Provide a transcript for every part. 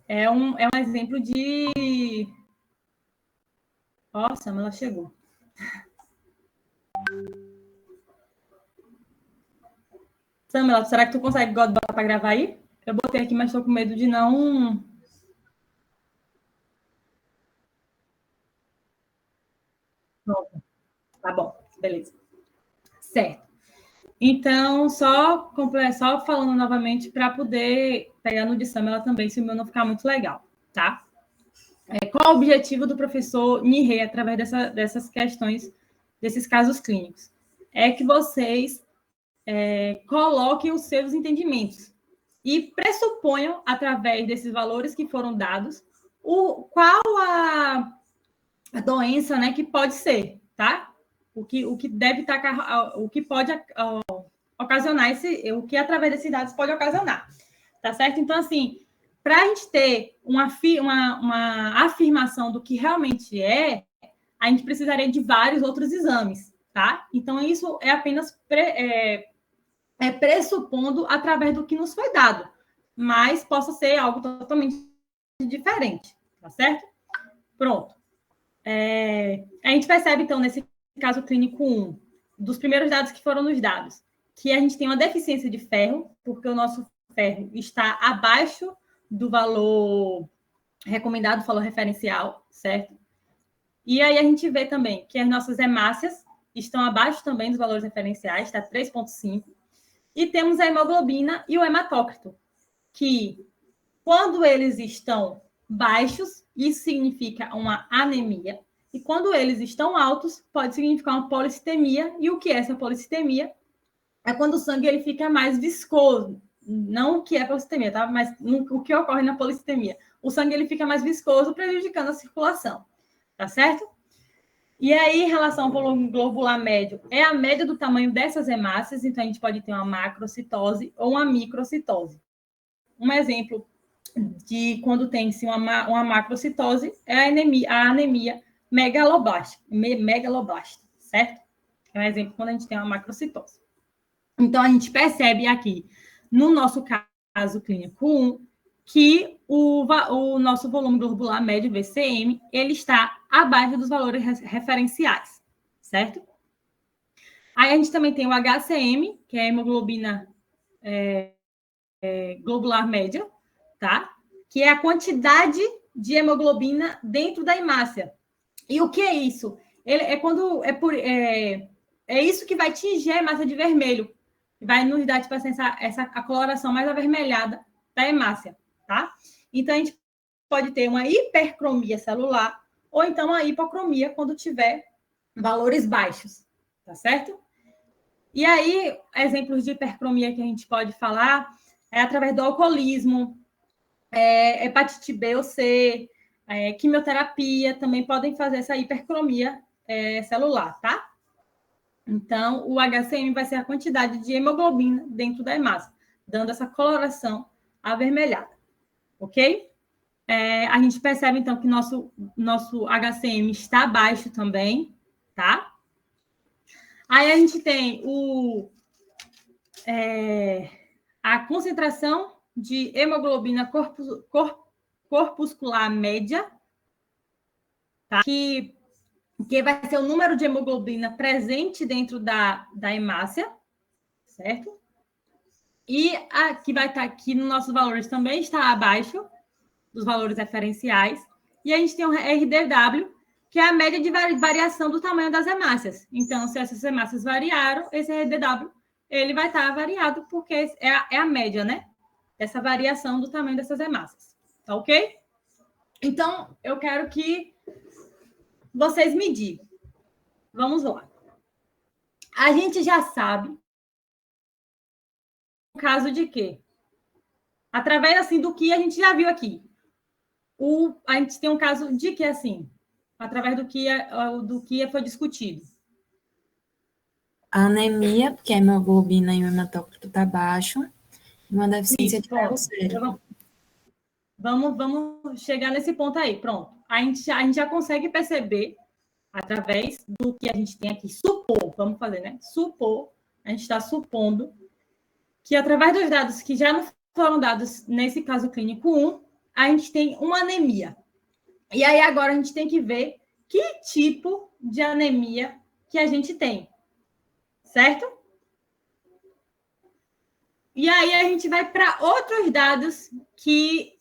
É um exemplo de... Nossa, ela chegou. Samela, será que tu consegue botar para gravar aí? Eu botei aqui, mas estou com medo de não... Pronto. Tá bom, beleza. Certo. Então, só falando novamente para poder pegar no de Samela também, se o meu não ficar muito legal, tá? Qual o objetivo do professor Nihei através dessas questões, desses casos clínicos? É que vocês coloquem os seus entendimentos e pressuponham, através desses valores que foram dados, qual a doença, né, que pode ser, tá? O que deve estar, o que pode ocasionar o que através desses dados pode ocasionar, tá certo? Então, assim, para a gente ter uma afirmação do que realmente a gente precisaria de vários outros exames, tá? Então, isso é apenas pressupondo através do que nos foi dado, mas possa ser algo totalmente diferente, tá certo? Pronto. A gente percebe, então, nesse caso clínico 1, dos primeiros dados que foram nos dados, que a gente tem uma deficiência de ferro, porque o nosso ferro está abaixo do valor recomendado, valor referencial, certo? E aí a gente vê também que as nossas hemácias estão abaixo também dos valores referenciais, está 3,5. E temos a hemoglobina e o hematócrito, que quando eles estão baixos, isso significa uma anemia. E quando eles estão altos, pode significar uma policitemia. E o que é essa policitemia? É quando o sangue ele fica mais viscoso. Não o que é policitemia, tá? Mas o que ocorre na policitemia. O sangue ele fica mais viscoso, prejudicando a circulação. Tá certo? E aí, em relação ao volume globular médio, é a média do tamanho dessas hemácias. Então, a gente pode ter uma macrocitose ou uma microcitose. Um exemplo de quando tem-se uma macrocitose é a anemia megaloblástica, certo? É um exemplo quando a gente tem uma macrocitose. Então, a gente percebe aqui, no nosso caso clínico 1, que o nosso volume globular médio, VCM, ele está abaixo dos valores referenciais, certo? Aí a gente também tem o HCM, que é a hemoglobina globular média, tá? Que é a quantidade de hemoglobina dentro da hemácia. E o que é isso? Ele é quando é isso que vai tingir a hemácia de vermelho, vai nos dar tipo, a coloração mais avermelhada da hemácia, tá? Então a gente pode ter uma hipercromia celular ou então uma hipocromia quando tiver valores baixos, tá certo? E aí, exemplos de hipercromia que a gente pode falar é através do alcoolismo, hepatite B ou C, quimioterapia, também podem fazer essa hipercromia celular, tá? Então, o HCM vai ser a quantidade de hemoglobina dentro da hemácia, dando essa coloração avermelhada, ok? A gente percebe, então, que nosso HCM está baixo também, tá? Aí a gente tem a concentração de hemoglobina corpuscular média, tá? Que vai ser o número de hemoglobina presente dentro da hemácia, certo? E que vai estar aqui nos nossos valores também está abaixo dos valores referenciais. E a gente tem o RDW, que é a média de variação do tamanho das hemácias. Então, se essas hemácias variaram, esse RDW ele vai estar variado, porque é a média, né? Essa variação do tamanho dessas hemácias. Tá ok? Então, eu quero que vocês me digam. Vamos lá. A gente já sabe o caso de quê? Através, assim, do que a gente já viu aqui. A gente tem um caso de que, assim, através do que foi discutido. A anemia, porque a hemoglobina e o hematócrito está baixo, e uma deficiência de ferro. Vamos chegar nesse ponto aí, pronto. A gente já consegue perceber, através do que a gente tem aqui, vamos fazer, né? A gente está supondo que, através dos dados que já não foram dados nesse caso clínico 1, a gente tem uma anemia. E aí agora a gente tem que ver que tipo de anemia que a gente tem, certo? E aí a gente vai para outros dados que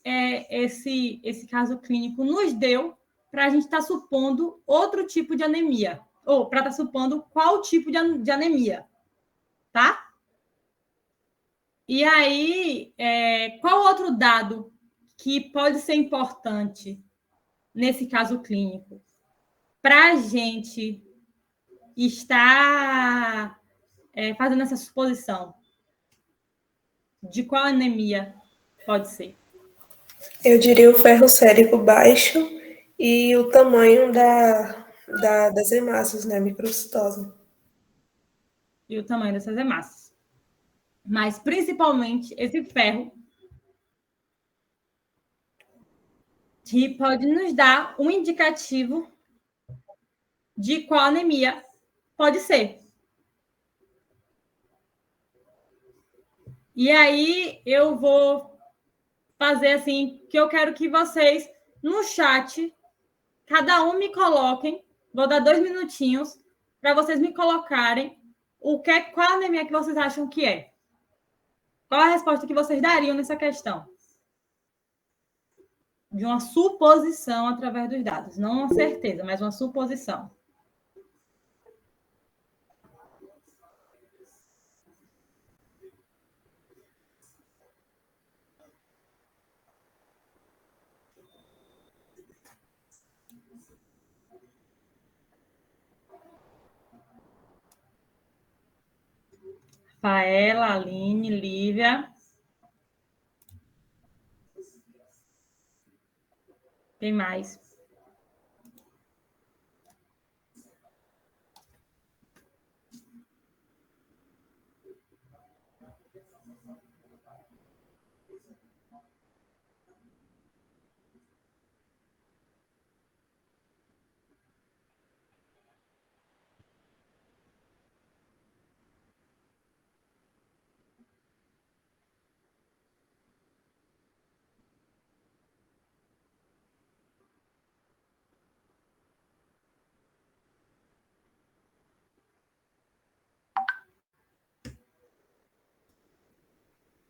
esse caso clínico nos deu para a gente estar supondo outro tipo de anemia, ou para estar supondo qual tipo de anemia, tá? E aí, qual outro dado que pode ser importante nesse caso clínico para a gente estar fazendo essa suposição de qual anemia pode ser? Eu diria o ferro sérico baixo e o tamanho das hemácias, né? Microcitose. E o tamanho dessas hemácias. Mas, principalmente, esse ferro, que pode nos dar um indicativo de qual anemia pode ser. E aí, eu vou fazer assim, que eu quero que vocês, no chat, cada um me coloquem, vou dar 2 minutinhos, para vocês me colocarem qual anemia que vocês acham que é. Qual a resposta que vocês dariam nessa questão? De uma suposição através dos dados. Não uma certeza, mas uma suposição. Faela, Aline, Lívia. Tem mais.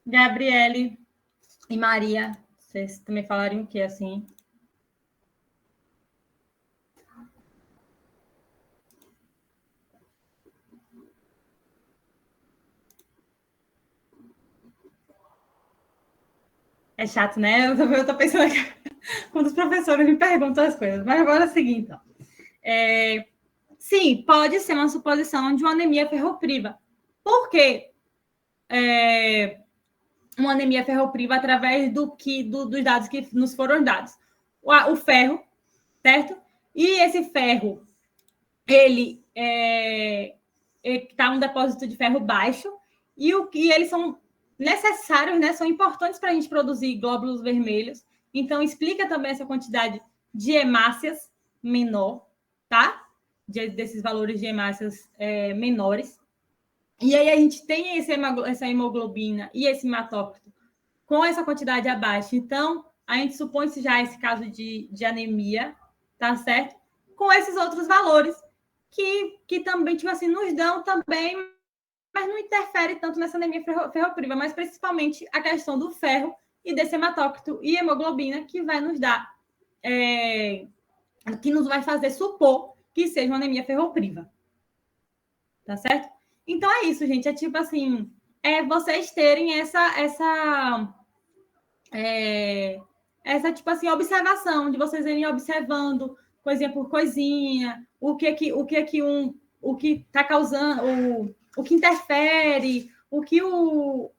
Gabriele e Maria, vocês também falariam o quê, assim? É chato, né? Eu tô pensando aqui quando os professores me perguntam as coisas. Mas agora é o seguinte, então. Sim, pode ser uma suposição de uma anemia ferropriva. Por quê? Uma anemia ferropriva através dos dados que nos foram dados. O ferro, certo? E esse ferro, ele está um depósito de ferro baixo e eles são necessários, né? São importantes para a gente produzir glóbulos vermelhos. Então, explica também essa quantidade de hemácias menor, tá? Desses valores de hemácias menores. E aí a gente tem essa hemoglobina e esse hematócrito com essa quantidade abaixo. Então, a gente supõe-se já esse caso de anemia, tá certo? Com esses outros valores que também, tipo assim, nos dão também, mas não interfere tanto nessa anemia ferropriva, mas principalmente a questão do ferro e desse hematócrito e hemoglobina que vai nos dar, que nos vai fazer supor que seja uma anemia ferropriva. Tá certo? Então é isso, gente. É tipo assim, vocês terem essa tipo assim, observação, de vocês irem observando coisinha por coisinha, o que está causando, o que interfere,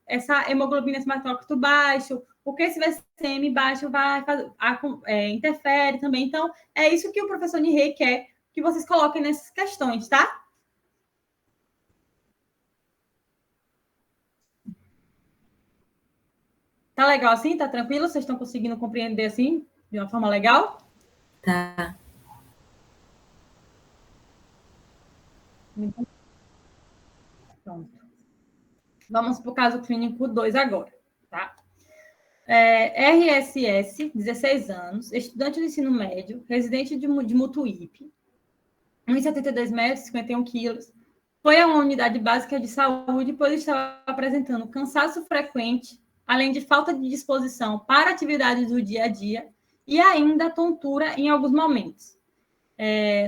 essa hemoglobina, esse hematócrito baixo, o que esse VCM baixo vai fazer, interfere também. Então, é isso que o professor Nihei quer que vocês coloquem nessas questões, tá? Tá legal assim? Tá tranquilo? Vocês estão conseguindo compreender assim, de uma forma legal? Tá. Pronto. Vamos para o caso clínico 2 agora, tá? RSS, 16 anos, estudante do ensino médio, residente de Mutuípe, 1,72 metros, 51 quilos, foi a uma unidade básica de saúde, pois estava apresentando cansaço frequente, além de falta de disposição para atividades do dia a dia e ainda tontura em alguns momentos.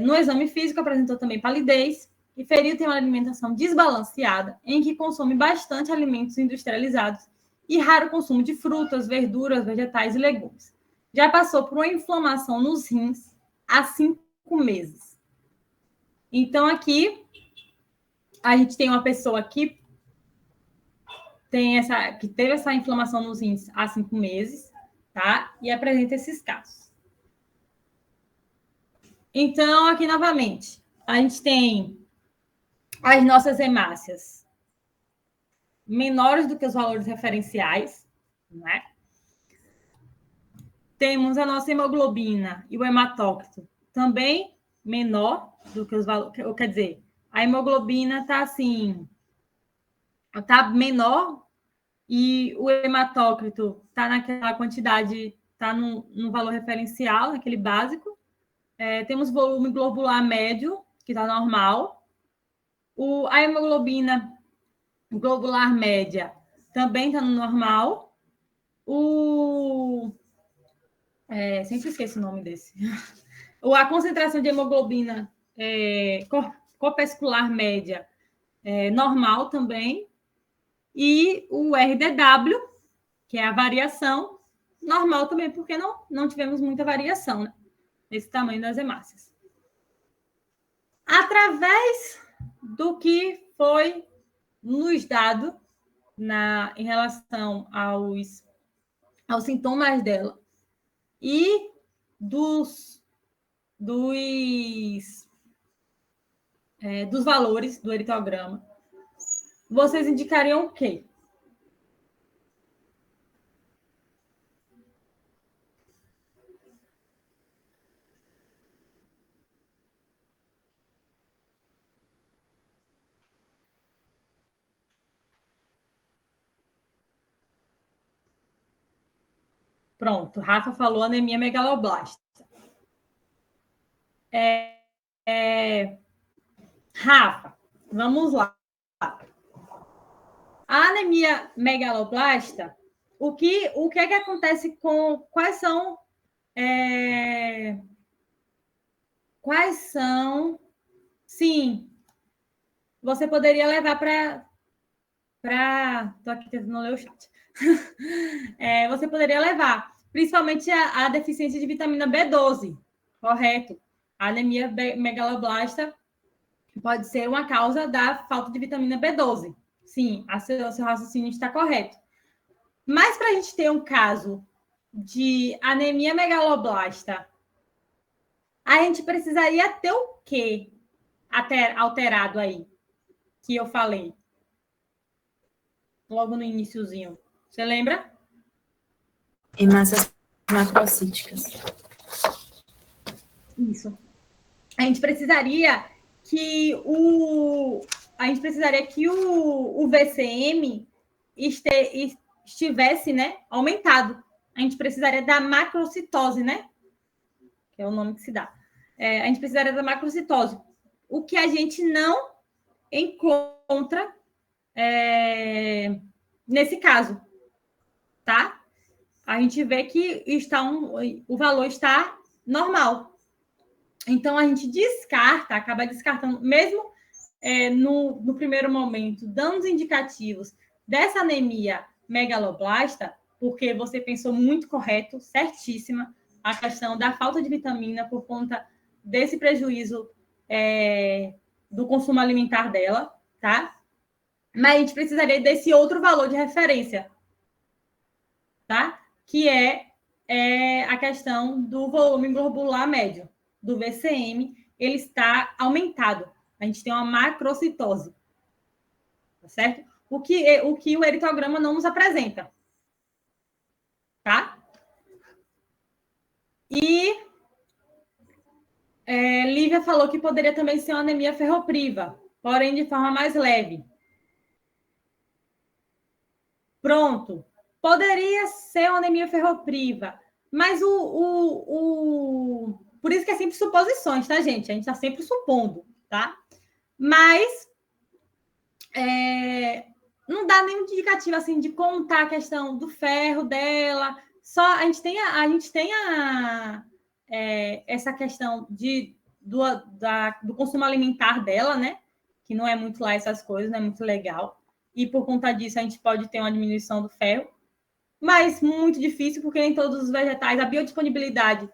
No exame físico, apresentou também palidez e feriu tem uma alimentação desbalanceada, em que consome bastante alimentos industrializados e raro consumo de frutas, verduras, vegetais e legumes. Já passou por uma inflamação nos rins há 5 meses. Então, aqui, a gente tem uma pessoa que teve essa inflamação nos rins há 5 meses, tá? E apresenta esses casos. Então, aqui novamente, a gente tem as nossas hemácias menores do que os valores referenciais, né? Temos a nossa hemoglobina e o hematócrito também menor do que os valores, quer dizer, a hemoglobina está assim, está menor e o hematócrito está naquela quantidade, está no valor referencial, naquele básico. Temos volume globular médio, que está normal. A hemoglobina globular média também está no normal. Sempre esqueço o nome desse. A concentração de hemoglobina corpuscular média normal também. E o RDW, que é a variação, normal também, porque não tivemos muita variação, né, nesse tamanho das hemácias. Através do que foi nos dado em relação aos sintomas dela e dos valores do eritograma, vocês indicariam o quê? Pronto, Rafa falou anemia megaloblástica. Rafa, vamos lá. A anemia megaloblasta, o que é que acontece com... Quais são... Sim, você poderia levar para... Estou aqui tentando ler o chat. Você poderia levar, principalmente a deficiência de vitamina B12, correto? A anemia megaloblasta pode ser uma causa da falta de vitamina B12. Sim, seu raciocínio está correto. Mas para a gente ter um caso de anemia megaloblasta, a gente precisaria ter o quê alterado aí? Que eu falei logo no iniciozinho. Você lembra? Hemácias macrocíticas. Isso. A gente precisaria que o VCM estivesse, né, aumentado. A gente precisaria da macrocitose, né? Que é o nome que se dá. A gente precisaria da macrocitose. O que a gente não encontra nesse caso, tá? A gente vê que o valor está normal. Então, a gente acaba descartando, mesmo no primeiro momento, dando os indicativos dessa anemia megaloblasta, porque você pensou muito correto, certíssima, a questão da falta de vitamina por conta desse prejuízo do consumo alimentar dela, tá? Mas a gente precisaria desse outro valor de referência, tá? Que é a questão do volume globular médio, do VCM, ele está aumentado. A gente tem uma macrocitose, tá certo? O que o eritograma não nos apresenta, tá? E Lívia falou que poderia também ser uma anemia ferropriva, porém de forma mais leve. Pronto. Poderia ser uma anemia ferropriva, mas por isso que é sempre suposições, tá, gente? A gente está sempre supondo, tá? Mas não dá nenhum indicativo assim de contar a questão do ferro dela. Só a gente tem essa questão do consumo alimentar dela, né? Que não é muito lá essas coisas, não é muito legal. E por conta disso a gente pode ter uma diminuição do ferro, mas muito difícil, porque nem todos os vegetais, a biodisponibilidade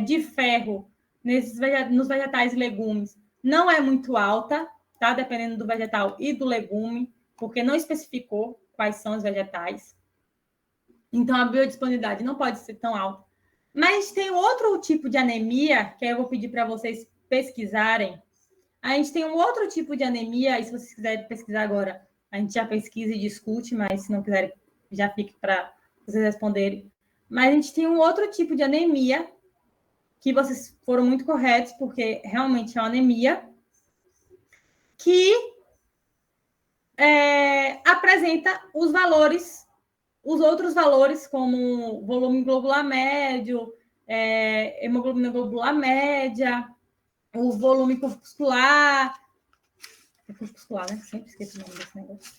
de ferro nos vegetais e legumes não é muito alta, tá? Dependendo do vegetal e do legume, porque não especificou quais são os vegetais. Então, a biodisponibilidade não pode ser tão alta. Mas tem outro tipo de anemia, que eu vou pedir para vocês pesquisarem. A gente tem um outro tipo de anemia, e se vocês quiserem pesquisar agora, a gente já pesquisa e discute, mas se não quiserem, já fique para vocês responderem. Mas a gente tem um outro tipo de anemia, que vocês foram muito corretos, porque realmente é uma anemia, que apresenta os outros valores, como volume globular médio, hemoglobina globular média, o volume corpuscular. É corpuscular, né? Sempre esqueço o nome desse negócio.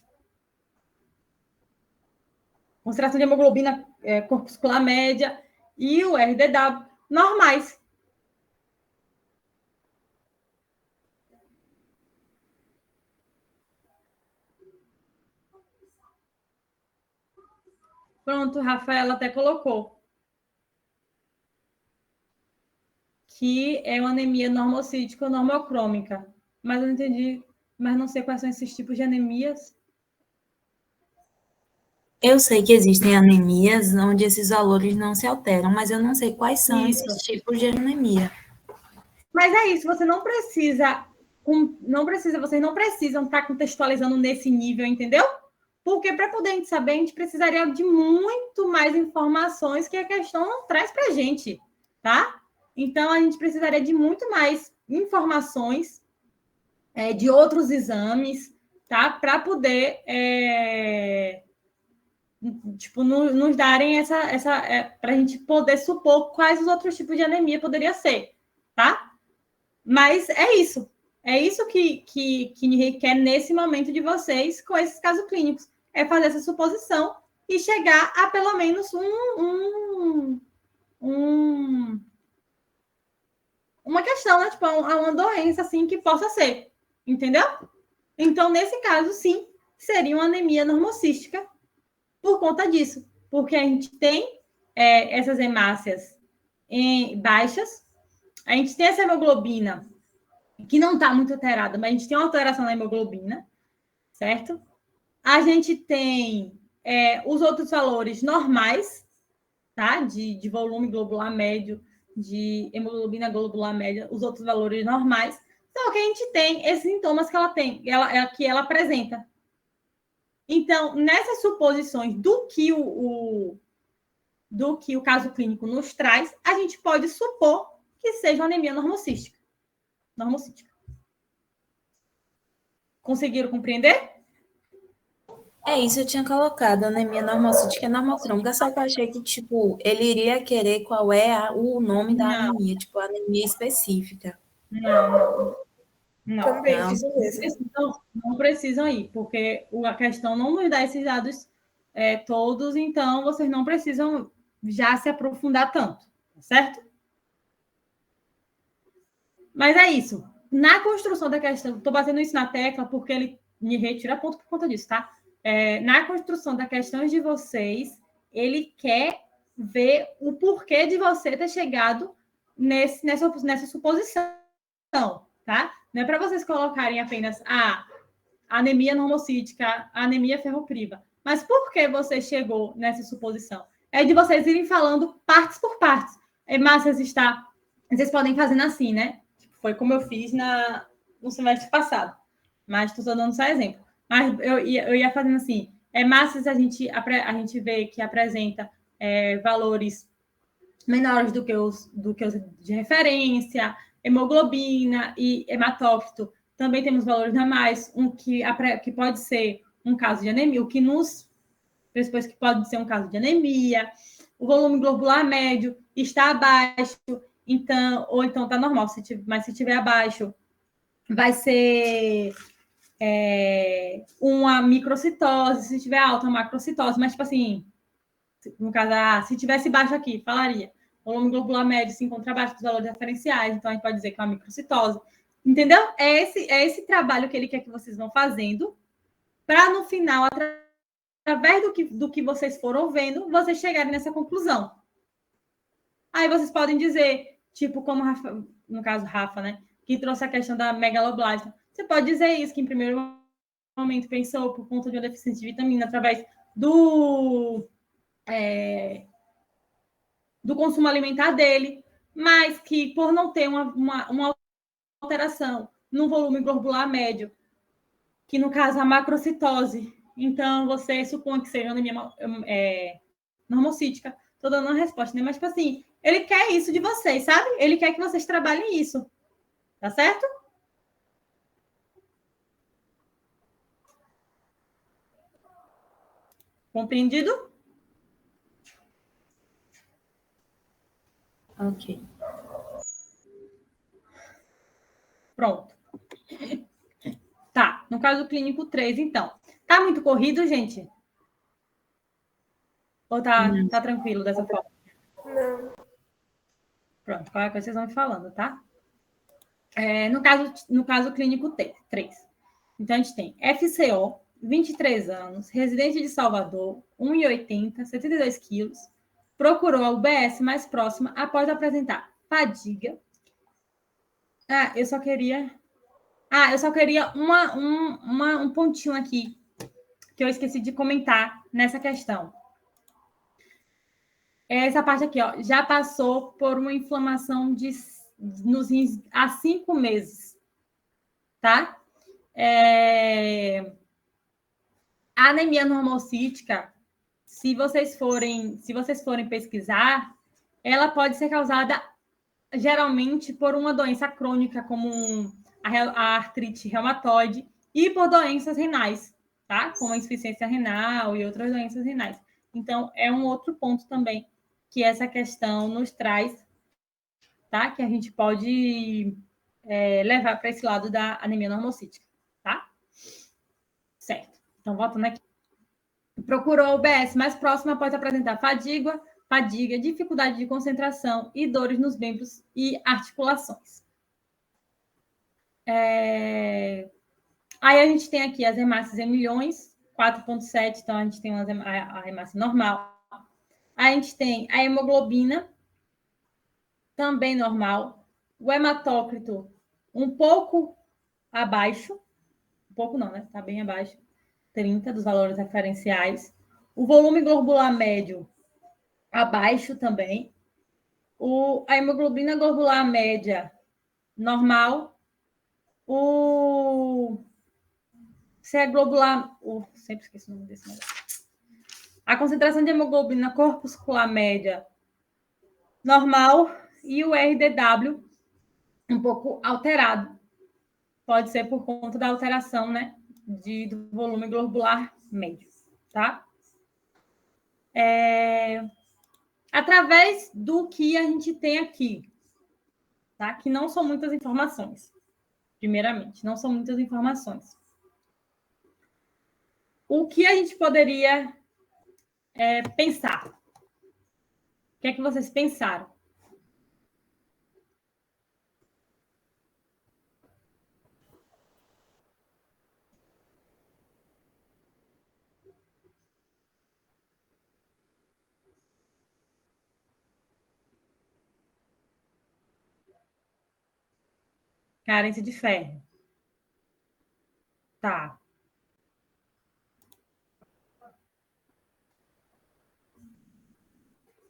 Concentração de hemoglobina corpuscular média e o RDW normais. Pronto, Rafaela até colocou. Que é uma anemia normocítica ou normocrômica. Mas eu não entendi, mas não sei quais são esses tipos de anemias. Eu sei que existem anemias onde esses valores não se alteram, mas eu não sei quais são esses tipos de anemia. Mas é isso, você não precisa, vocês não precisam estar contextualizando nesse nível, entendeu? Porque para poder a gente saber, a gente precisaria de muito mais informações que a questão não traz para a gente, tá? Então, a gente precisaria de muito mais informações de outros exames, tá? Para poder nos darem para a gente poder supor quais os outros tipos de anemia poderia ser, tá? Mas é isso. É isso que requer nesse momento de vocês com esses casos clínicos. É fazer essa suposição e chegar a pelo menos uma questão, né? Tipo, uma doença assim que possa ser. Entendeu? Então, nesse caso, sim, seria uma anemia normocística por conta disso. Porque a gente tem essas hemácias baixas, a gente tem essa hemoglobina que não está muito alterada, mas a gente tem uma alteração na hemoglobina, certo? A gente tem os outros valores normais, tá? De volume globular médio, de hemoglobina globular média, os outros valores normais. Só que a gente tem esses sintomas que ela tem, que ela apresenta. Então, nessas suposições do que o caso clínico nos traz, a gente pode supor que seja uma anemia normocística. Conseguiram compreender? É isso, eu tinha colocado anemia normocítica e normocrômica, só que eu achei que, tipo, ele iria querer qual é o nome da anemia, tipo, a anemia específica. Não. Também fiz o mesmo. Não precisam ir, porque a questão não nos dá esses dados todos, então vocês não precisam já se aprofundar tanto, certo? Mas é isso. Na construção da questão, estou batendo isso na tecla porque ele me retira ponto por conta disso, tá? Na construção das questões de vocês, ele quer ver o porquê de você ter chegado nessa suposição, tá? Não é para vocês colocarem apenas a anemia normocítica, a anemia ferropriva. Mas por que você chegou nessa suposição? É de vocês irem falando partes por partes. Hemácias está... Vocês podem fazendo assim, né? Foi como eu fiz no semestre passado. Mas estou dando só exemplo. Mas eu ia fazendo assim. Hemácias a gente vê que apresenta valores menores do que os de referência, hemoglobina e hematócrito. Também temos valores normais, que pode ser um caso de anemia, o que nos pressupõe que pode ser um caso de anemia, o volume globular médio está abaixo, então, ou então está normal, mas se estiver abaixo, vai ser uma microcitose, se tiver alta, uma macrocitose, mas, tipo assim, no caso, se tivesse baixo aqui, falaria, o volume globular médio se encontra abaixo dos valores referenciais, então a gente pode dizer que é uma microcitose. Entendeu? É esse trabalho que ele quer que vocês vão fazendo, para no final, através do que vocês foram vendo, vocês chegarem nessa conclusão. Aí vocês podem dizer, tipo, como Rafa, no caso, Rafa, né? Que trouxe a questão da megaloblástica. Você pode dizer isso, que em primeiro momento pensou por conta de uma deficiência de vitamina, através do consumo alimentar dele, mas que por não ter uma alteração no volume globular médio, que no caso a macrocitose, então você supõe que seja anemia normocítica. Estou dando uma resposta, né? Mas, tipo assim, ele quer isso de vocês, sabe? Ele quer que vocês trabalhem isso. Tá certo? Compreendido? Ok. Pronto. Tá, no caso clínico 3, então. Tá muito corrido, gente? Ou tá tranquilo dessa forma? Não. Pronto, qualquer coisa vocês vão me falando, tá? No caso clínico 3. Então, a gente tem FCO, 23 anos, residente de Salvador, 1,80, 72 quilos, procurou a UBS mais próxima após apresentar fadiga. Eu só queria um pontinho aqui que eu esqueci de comentar nessa questão. Essa parte aqui, ó, já passou por uma inflamação nos rins há 5 meses, tá? A anemia normocítica, se vocês forem pesquisar, ela pode ser causada geralmente por uma doença crônica, como a artrite reumatoide, e por doenças renais, tá? Como a insuficiência renal e outras doenças renais. Então, é um outro ponto também que essa questão nos traz, tá? Que a gente pode levar para esse lado da anemia normocítica, tá? Certo. Então, voltando aqui. Procurou a UBS mais próxima após apresentar fadiga, dificuldade de concentração e dores nos membros e articulações. Aí a gente tem aqui as hemácias em milhões, 4,7, então a gente tem a hemácia normal. A gente tem a hemoglobina, também normal. O hematócrito, um pouco abaixo. Um pouco não, né? Está bem abaixo. 30 dos valores referenciais. O volume globular médio, abaixo também. A hemoglobina globular média, normal. Se é globular... sempre esqueço o nome desse negócio. A concentração de hemoglobina corpuscular média, normal. E o RDW, um pouco alterado. Pode ser por conta da alteração, né? Do volume globular médio, tá? Através do que a gente tem aqui, tá? Que não são muitas informações, primeiramente, não são muitas informações. O que a gente poderia pensar? O que é que vocês pensaram? Carência de ferro. Tá.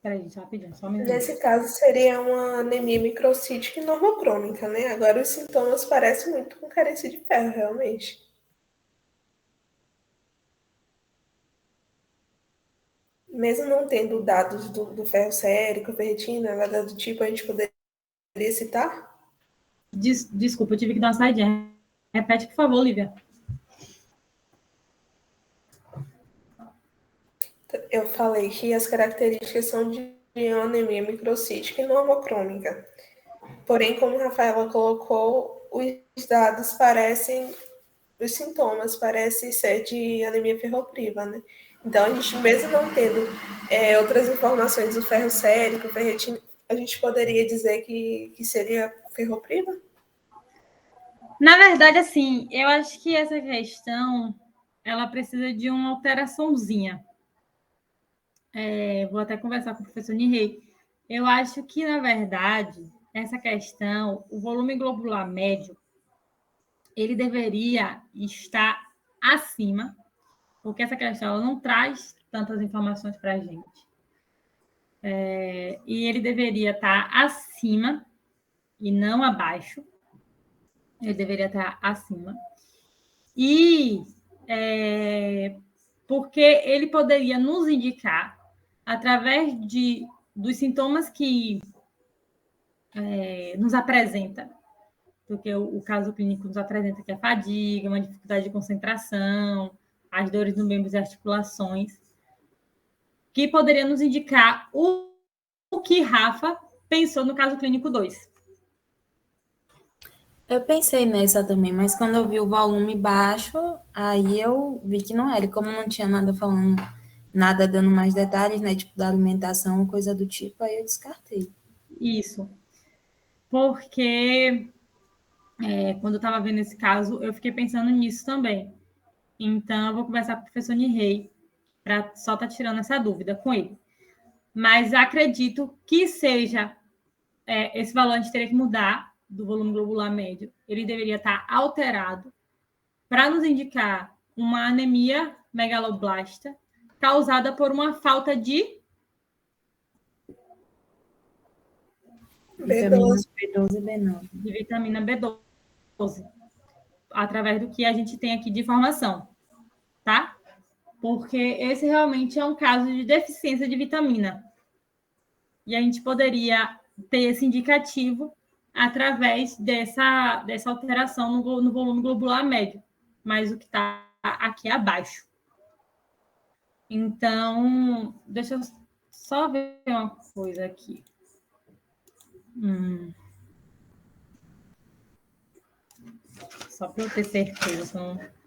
Peraí, gente, rapidinho, só um minuto. Nesse caso, seria uma anemia microcítica e normocrônica, né? Agora, os sintomas parecem muito com carência de ferro, realmente. Mesmo não tendo dados do ferro sérico, ferritina, nada do tipo, a gente poderia citar? Desculpa, eu tive que dar uma saidinha. Repete, por favor, Lívia. Eu falei que as características são de anemia microcítica e normocrômica. Porém, como a Rafaela colocou, os dados parecem, os sintomas parecem ser de anemia ferropriva, né? Então, a gente, mesmo não tendo outras informações do ferro sérico, ferritina, a gente poderia dizer que seria ferropriva? Na verdade, assim, eu acho que essa questão ela precisa de uma alteraçãozinha. Vou até conversar com o professor Nirei. Eu acho que, na verdade, essa questão, o volume globular médio, ele deveria estar acima, porque essa questão ela não traz tantas informações para a gente. E ele deveria estar acima e não abaixo. Ele deveria estar acima. E porque ele poderia nos indicar, através dos sintomas que nos apresenta, porque o caso clínico nos apresenta que é fadiga, uma dificuldade de concentração, as dores nos membros e articulações, que poderia nos indicar o que Rafa pensou no caso clínico 2. Eu pensei nessa também, mas quando eu vi o volume baixo, aí eu vi que não era. E como não tinha nada falando, nada dando mais detalhes, né? Tipo, da alimentação, coisa do tipo, aí eu descartei. Isso. Porque quando eu estava vendo esse caso, eu fiquei pensando nisso também. Então, eu vou conversar com o professor Nirei para só estar tirando essa dúvida com ele. Mas acredito que seja esse valor a gente teria que mudar do volume globular médio. Ele deveria estar alterado para nos indicar uma anemia megaloblasta causada por uma falta de Vitamina B12. B12 e B9. de vitamina B12, através do que a gente tem aqui de informação, tá? Porque esse realmente é um caso de deficiência de vitamina. E a gente poderia ter esse indicativo através dessa alteração no volume globular médio, mas o que está aqui abaixo. Então, deixa eu só ver uma coisa aqui. Só para eu ter certeza. Não...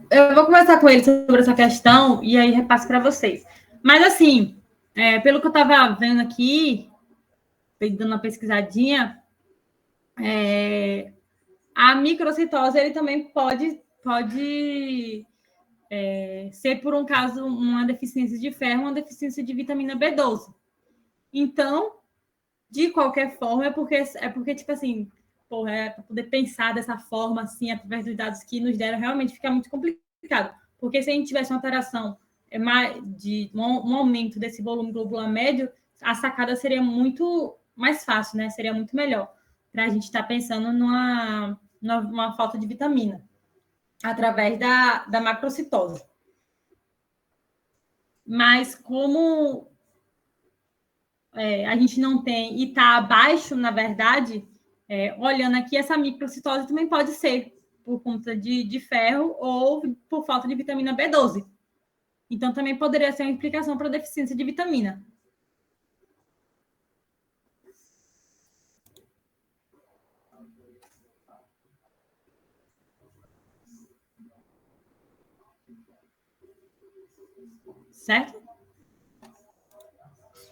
Eu vou conversar com ele sobre essa questão e aí repasso para vocês. Mas, assim, pelo que eu estava vendo aqui, dando uma pesquisadinha, a microcitose ele também pode ser por um caso, uma deficiência de ferro, uma deficiência de vitamina B12. Então, de qualquer forma, é porque tipo assim, para poder pensar dessa forma, assim, através dos dados que nos deram, realmente fica muito complicado. Porque se a gente tivesse uma alteração de um aumento desse volume globular médio, a sacada seria muito mais fácil, né? Seria muito melhor para a gente estar pensando numa falta de vitamina através da macrocitose. Mas como a gente não tem e está abaixo, na verdade, olhando aqui, essa microcitose também pode ser por conta de ferro ou por falta de vitamina B12. Então, também poderia ser uma explicação para a deficiência de vitamina. certo?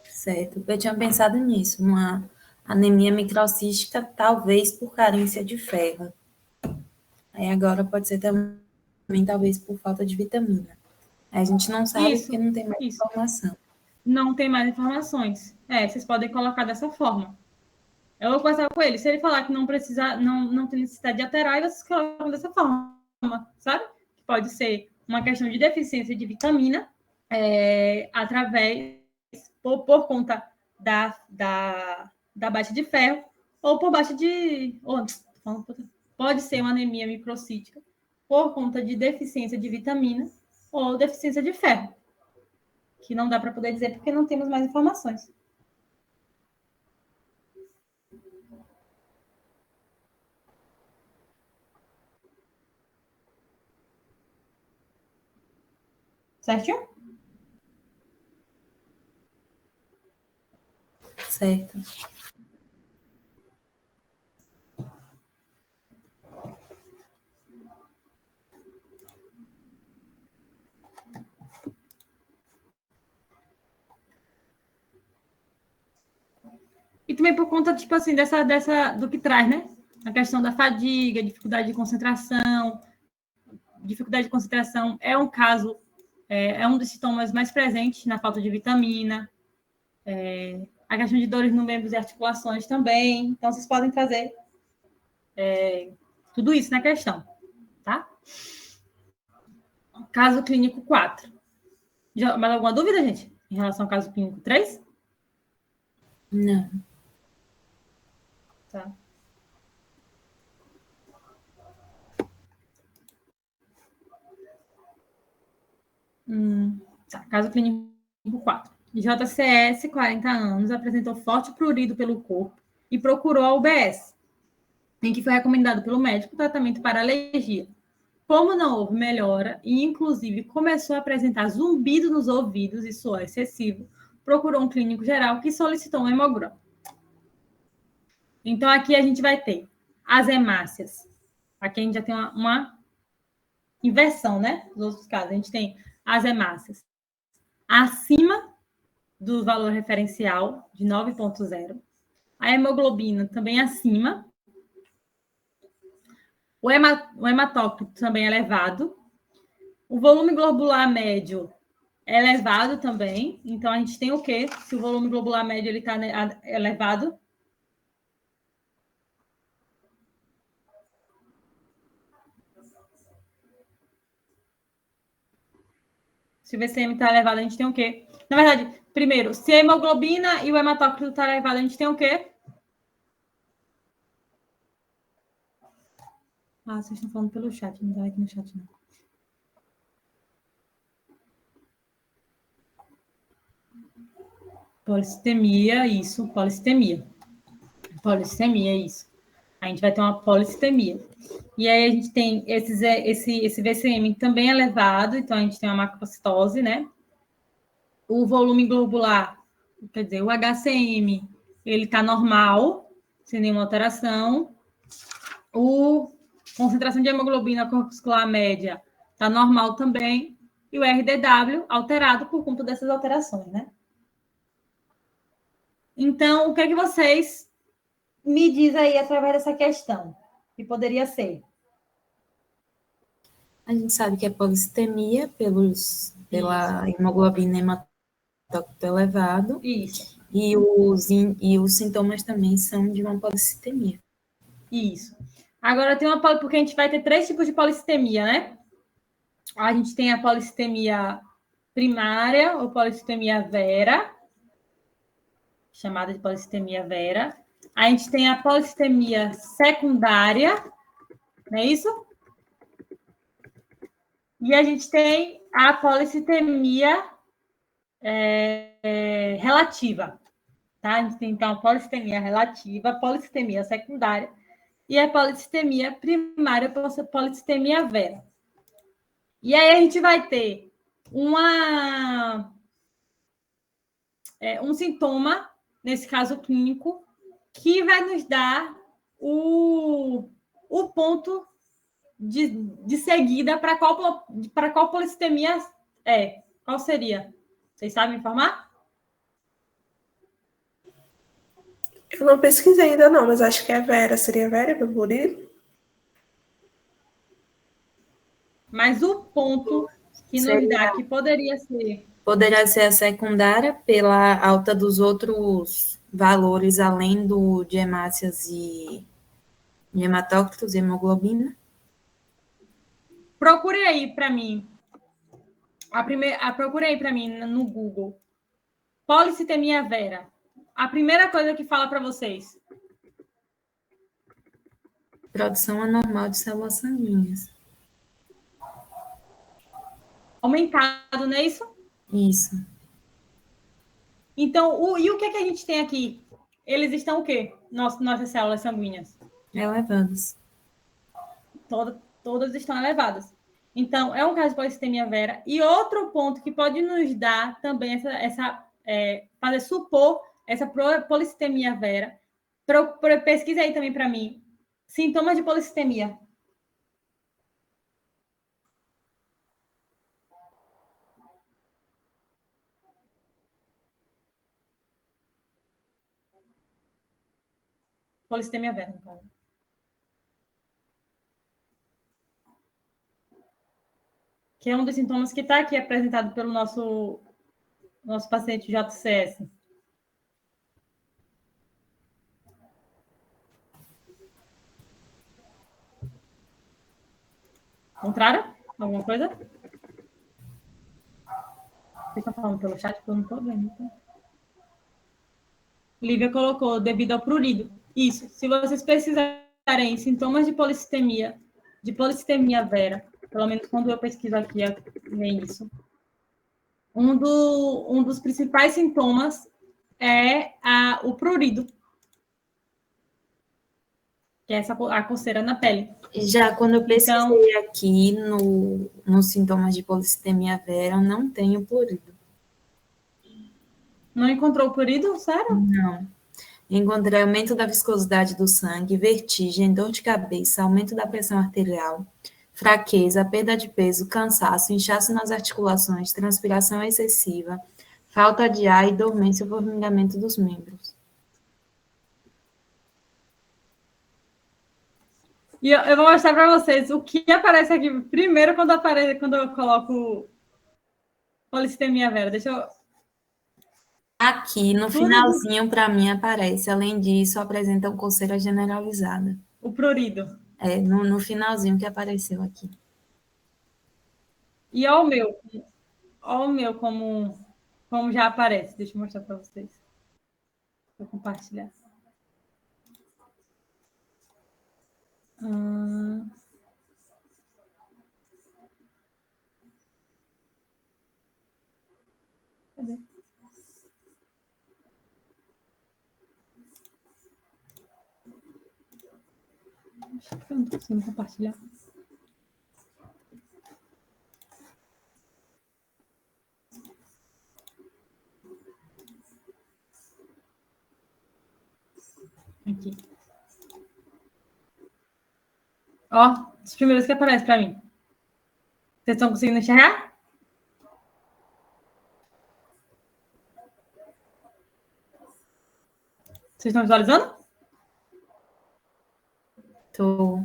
Certo. Eu tinha pensado nisso, uma anemia microcística, talvez por carência de ferro. Aí agora pode ser também, talvez, por falta de vitamina. Aí a gente não sabe porque não tem mais informação. Não tem mais informações. Vocês podem colocar dessa forma. Eu vou conversar com ele. Se ele falar que não precisa, não tem necessidade de alterar, vocês colocam dessa forma, sabe? Pode ser uma questão de deficiência de vitamina, através, por conta da baixa de ferro, ou por baixa de. Pode ser uma anemia microcítica por conta de deficiência de vitamina ou deficiência de ferro, que não dá para poder dizer porque não temos mais informações. Certinho? Certo. E também por conta, tipo assim, do que traz, né? A questão da fadiga, dificuldade de concentração. Dificuldade de concentração é um caso, é um dos sintomas mais presentes na falta de vitamina. A questão de dores no membros e articulações também. Então, vocês podem trazer tudo isso na questão, tá? Caso clínico 4. Mais alguma dúvida, gente? Em relação ao caso clínico 3? Não. Tá. Caso clínico 4. JCS, 40 anos, apresentou forte prurido pelo corpo e procurou a UBS, em que foi recomendado pelo médico tratamento para alergia. Como não houve melhora e, inclusive, começou a apresentar zumbido nos ouvidos e suor excessivo, procurou um clínico geral que solicitou um hemograma. Então, aqui a gente vai ter as hemácias. Aqui a gente já tem uma inversão, né? Nos outros casos, a gente tem as hemácias acima do valor referencial de 9,0. A hemoglobina também acima. O hematócrito também é elevado. O volume globular médio é elevado também. Então, a gente tem o quê? Se o volume globular médio está elevado. Se o VCM está elevado, a gente tem o quê? Na verdade, primeiro, se a hemoglobina e o hematócrito está elevado, a gente tem o quê? Vocês estão falando pelo chat, não está aqui no chat, não. Polissemia, isso, polissemia. Polissemia, isso. A gente vai ter uma polissemia. E aí a gente tem esse VCM também elevado, então a gente tem uma macrocitose, né? O volume globular, quer dizer, o HCM, ele está normal, sem nenhuma alteração. O concentração de hemoglobina corpuscular média está normal também. E o RDW alterado por conta dessas alterações, né? Então, o que é que vocês me dizem aí através dessa questão? Que poderia ser? A gente sabe que é polissemia pela hemoglobina hematócrito elevado. Isso. E os sintomas também são de uma polissemia. Isso. Agora tem porque a gente vai ter 3 tipos de polissemia, né? A gente tem a polissemia primária ou polissemia vera, chamada de polissemia vera. A gente tem a polissemia secundária, não é isso? E a gente tem a polissemia relativa. Tá? A gente tem, então, a polissemia relativa, a polissemia secundária e a polissemia primária, a polissemia vera. E aí a gente vai ter um sintoma, nesse caso clínico, que vai nos dar o ponto de seguida para qual polissemia é. Qual seria? Vocês sabem informar? Eu não pesquisei ainda não, mas acho que é Vera. Seria Vera pelo prurido? Mas o ponto que nos dá que poderia ser... Poderia ser a secundária pela alta dos outros valores, além de hemácias e de hematócritos e hemoglobina. Procure aí para mim. Procure aí para mim no Google. Policitemia vera. A primeira coisa que fala para vocês. Produção anormal de células sanguíneas. Aumentado, não é isso? Isso. Então, e o que é que a gente tem aqui? Eles estão o quê? Nossas células sanguíneas. Elevadas. Todas estão elevadas. Então, é um caso de polissemia vera. E outro ponto que pode nos dar também fazer supor essa polissemia vera. Pesquisa aí também para mim. Sintomas de polissemia. Polissemia vera, no caso. Que é um dos sintomas que está aqui apresentado pelo nosso paciente JCS. Contrário? Alguma coisa? Vocês estão falando pelo chat, porque eu não estou vendo. Então. Lívia colocou, devido ao prurido. Isso. Se vocês pesquisarem sintomas de polissemia vera, pelo menos quando eu pesquiso aqui, é isso. Um dos principais sintomas é o prurido, que é a coceira na pele. Já quando eu pesquisei aqui nos sintomas de polissemia vera, eu não tenho prurido. Não encontrou prurido? Sério? Não. Encontrei aumento da viscosidade do sangue, vertigem, dor de cabeça, aumento da pressão arterial, fraqueza, perda de peso, cansaço, inchaço nas articulações, transpiração excessiva, falta de ar e dormência ou formigamento dos membros. E eu vou mostrar para vocês o que aparece aqui primeiro quando eu coloco polissemia vera. Deixa eu... Aqui, no finalzinho, para mim, aparece. Além disso, apresenta coceira generalizada. O prurido. É, no finalzinho que apareceu aqui. E olha o meu como já aparece. Deixa eu mostrar para vocês. Vou compartilhar. Cadê? Acho que eu não estou conseguindo compartilhar. Aqui. Ó, os primeiros que aparecem para mim. Vocês estão conseguindo enxergar? Vocês estão visualizando? Tô.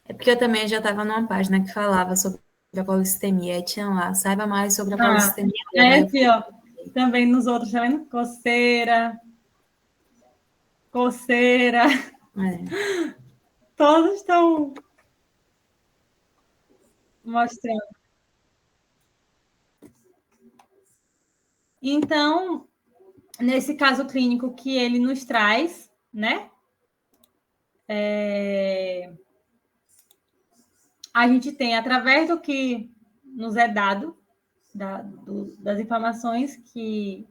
É porque eu também já estava numa página que falava sobre a polissemia, e tinha lá, saiba mais sobre a polissemia. É aqui, ó. Também nos outros, tá vendo? Coceira. É. Todos estão mostrando. Então, nesse caso clínico que ele nos traz, né? A gente tem, através do que nos é dado, das informações que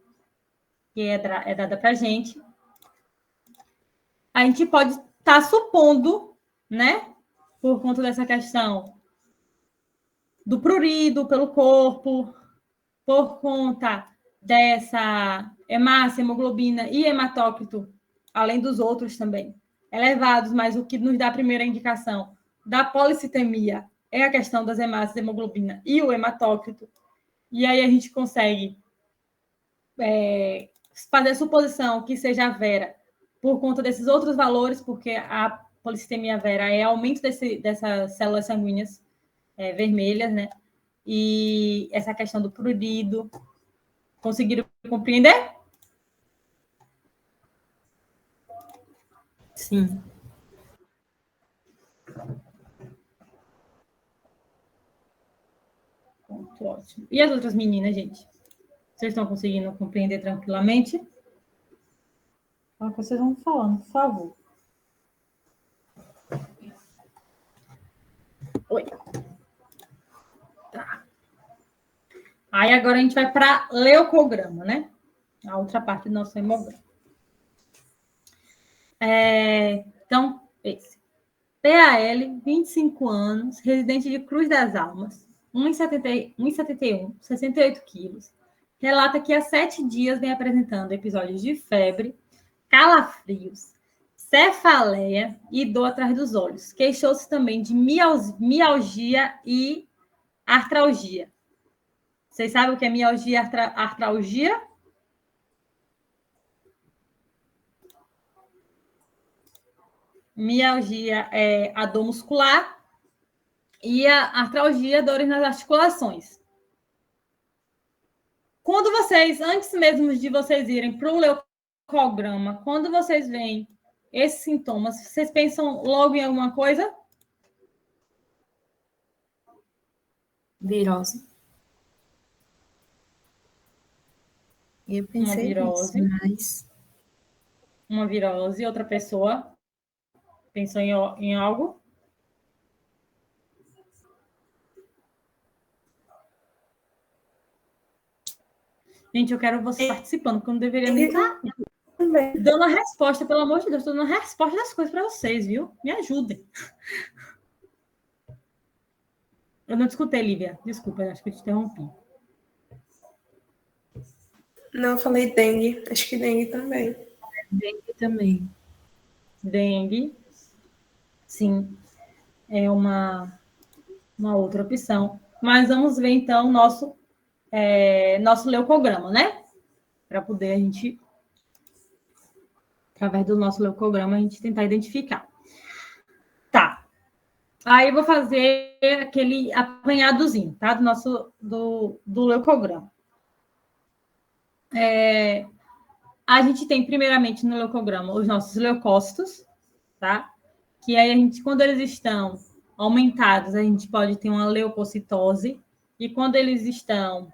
é dada para a gente pode estar supondo, né? Por conta dessa questão do prurido pelo corpo, por conta dessa hemácia, hemoglobina e hematócrito, além dos outros também, elevados, mas o que nos dá a primeira indicação da policitemia é a questão das hemácias, hemoglobina e o hematócrito. e aí a gente consegue fazer a suposição que seja a vera por conta desses outros valores, porque a policitemia vera é aumento dessas células sanguíneas vermelhas, né? E essa questão do prurido. Conseguiram compreender? Sim. Ponto, ótimo. E as outras meninas, gente? Vocês estão conseguindo compreender tranquilamente? Então, vocês vão falando, por favor. Oi. Tá. Aí agora a gente vai para leucograma, né? A outra parte do nosso hemograma. Então, esse. PAL, 25 anos, residente de Cruz das Almas, 1,71, 68 quilos. Relata que há 7 dias vem apresentando episódios de febre, calafrios, cefaleia e dor atrás dos olhos. Queixou-se também de mialgia e artralgia. Vocês sabem o que é mialgia e artralgia? Mialgia é a dor muscular e a artralgia, dores nas articulações. Quando vocês, antes mesmo de vocês irem para o leucograma, quando vocês veem esses sintomas, vocês pensam logo em alguma coisa? Virose. Eu pensei nisso, mas... Uma virose. Outra pessoa pensou em algo? Gente, eu quero vocês participando, porque eu não deveria nem estar dando a resposta, pelo amor de Deus. Estou dando a resposta das coisas para vocês, viu? Me ajudem. Eu não te escutei, Lívia. Desculpa, acho que eu te interrompi. Não, eu falei dengue. Acho que dengue também. Dengue também. Dengue. Sim. É uma outra opção. Mas vamos ver, então, nosso leucograma, né? Para poder a gente, através do nosso leucograma, a gente tentar identificar. Tá. Aí eu vou fazer aquele apanhadozinho, tá? Do leucograma. A gente tem, primeiramente, no leucograma, os nossos leucócitos, tá? Que aí a gente, quando eles estão aumentados, a gente pode ter uma leucocitose, e quando eles estão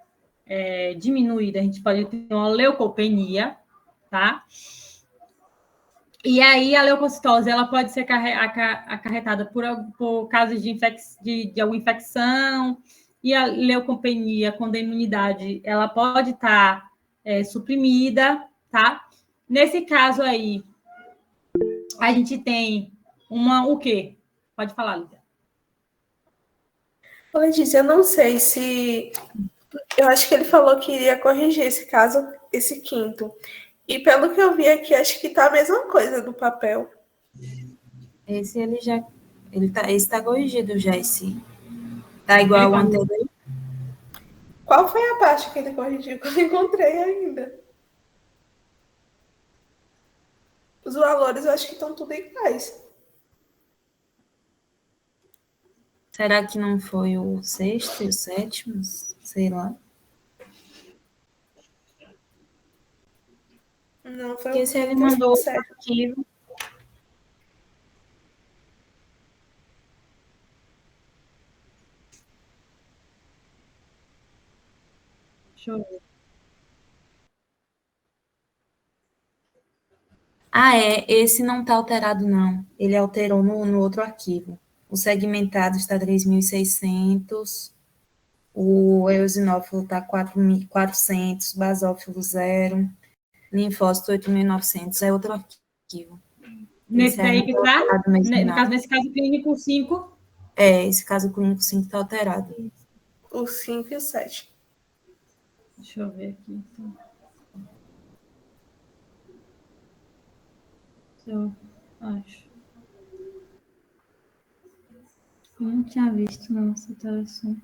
diminuídos, a gente pode ter uma leucopenia, tá? E aí a leucocitose ela pode ser acarretada por casos de alguma infecção, e a leucopenia, quando a imunidade ela pode estar suprimida, tá? Nesse caso aí, a gente tem o quê? Pode falar, Lívia. Letícia, eu não sei se... Eu acho que ele falou que iria corrigir esse caso, esse quinto. E pelo que eu vi aqui, acho que tá a mesma coisa do papel. Esse esse tá corrigido já, esse. Tá igual ao anterior. Qual foi a parte que ele corrigiu que eu não encontrei ainda? Os valores eu acho que estão tudo iguais. Será que não foi o sexto e o sétimo? Sei lá. Não, foi Porque o se ele quinto mandou e o sétimo. arquivo. Deixa eu ver. Esse não está alterado, não. Ele alterou no outro arquivo. O segmentado está 3.600, o eosinófilo está 4.400, basófilo 0, linfócito 8.900. É outro arquivo. Nesse daí que tá? Nesse caso clínico 5. Esse caso clínico 5 está alterado. O 5 e o 7. Deixa eu ver aqui, então. Eu acho. Eu não tinha visto, não, essa alteração.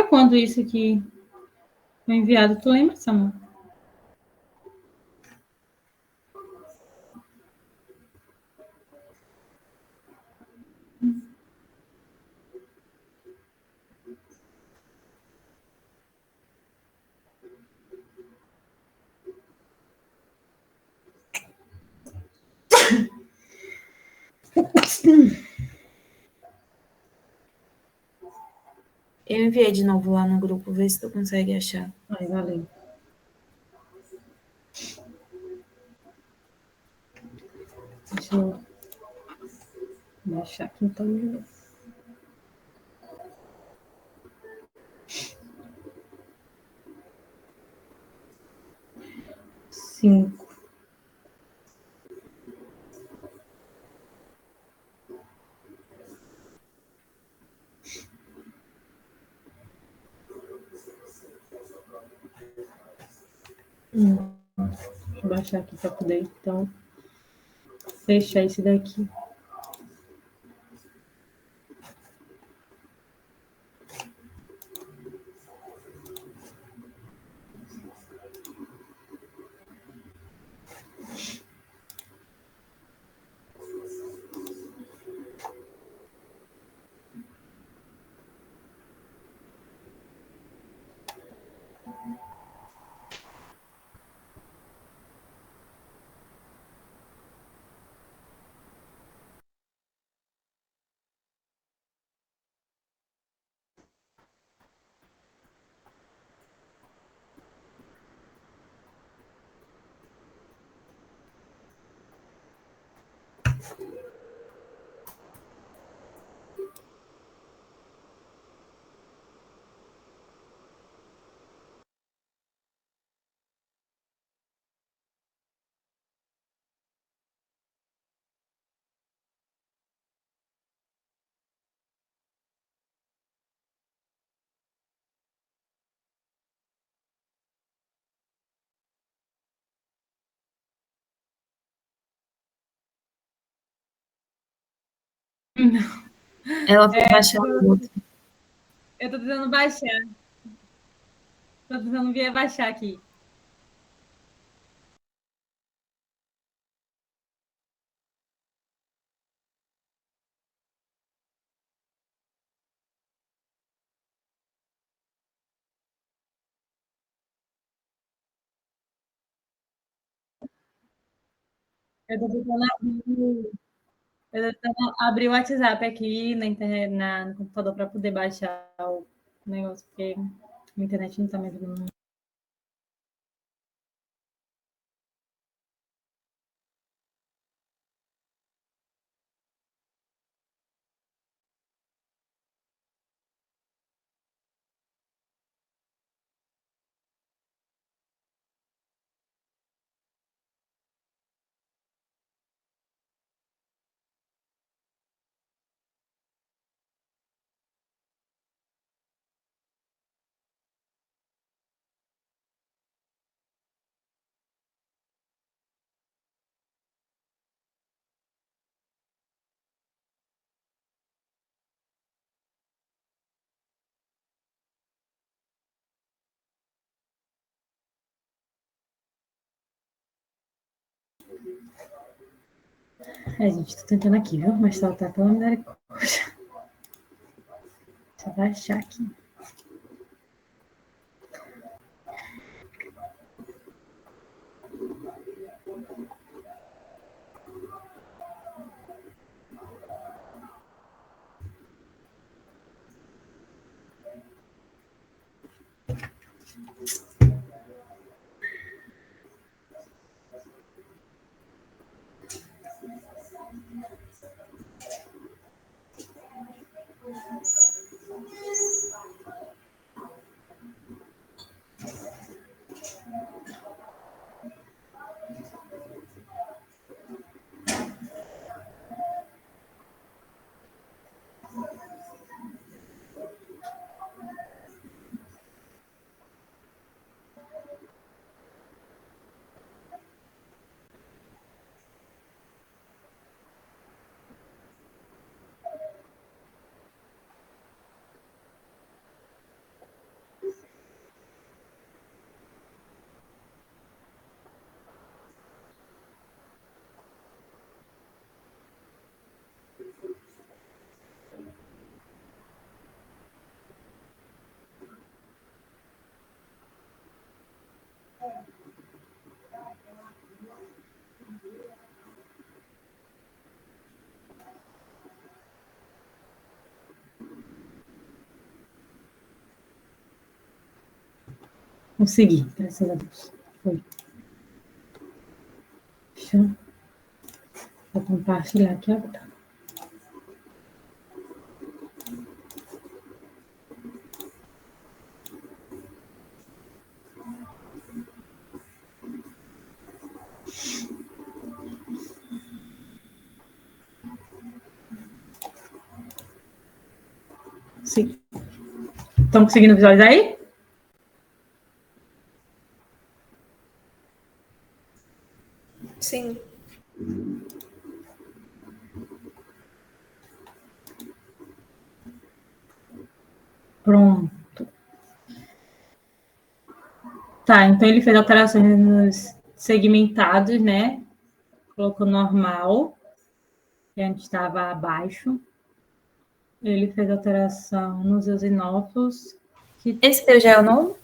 quando isso aqui foi enviado? Tu lembra, Samuel? Eu enviei de novo lá no grupo, vê se tu consegue achar. Ai, valeu. Deixa eu baixar aqui então. 5. Deixa eu baixar aqui para poder, então, fechar esse daqui. Ela foi baixar o outro. Eu tô tentando baixar. Tô tentando vir baixar aqui. Eu tô tentando abrir o WhatsApp aqui na internet, no computador para poder baixar o negócio, porque a internet não tá me ajudando. É, gente, tô tentando aqui, viu? Mas tá pela misericórdia. Deixa eu baixar aqui. Consegui, graças a Deus. Foi. Deixa eu compartilhar aqui agora. Sim. Estão conseguindo visualizar aí? Sim. Pronto. Tá, então ele fez alterações nos segmentados, né? Colocou normal, que antes estava abaixo. Ele fez alteração nos eosinófilos. Esse teu já é o novo?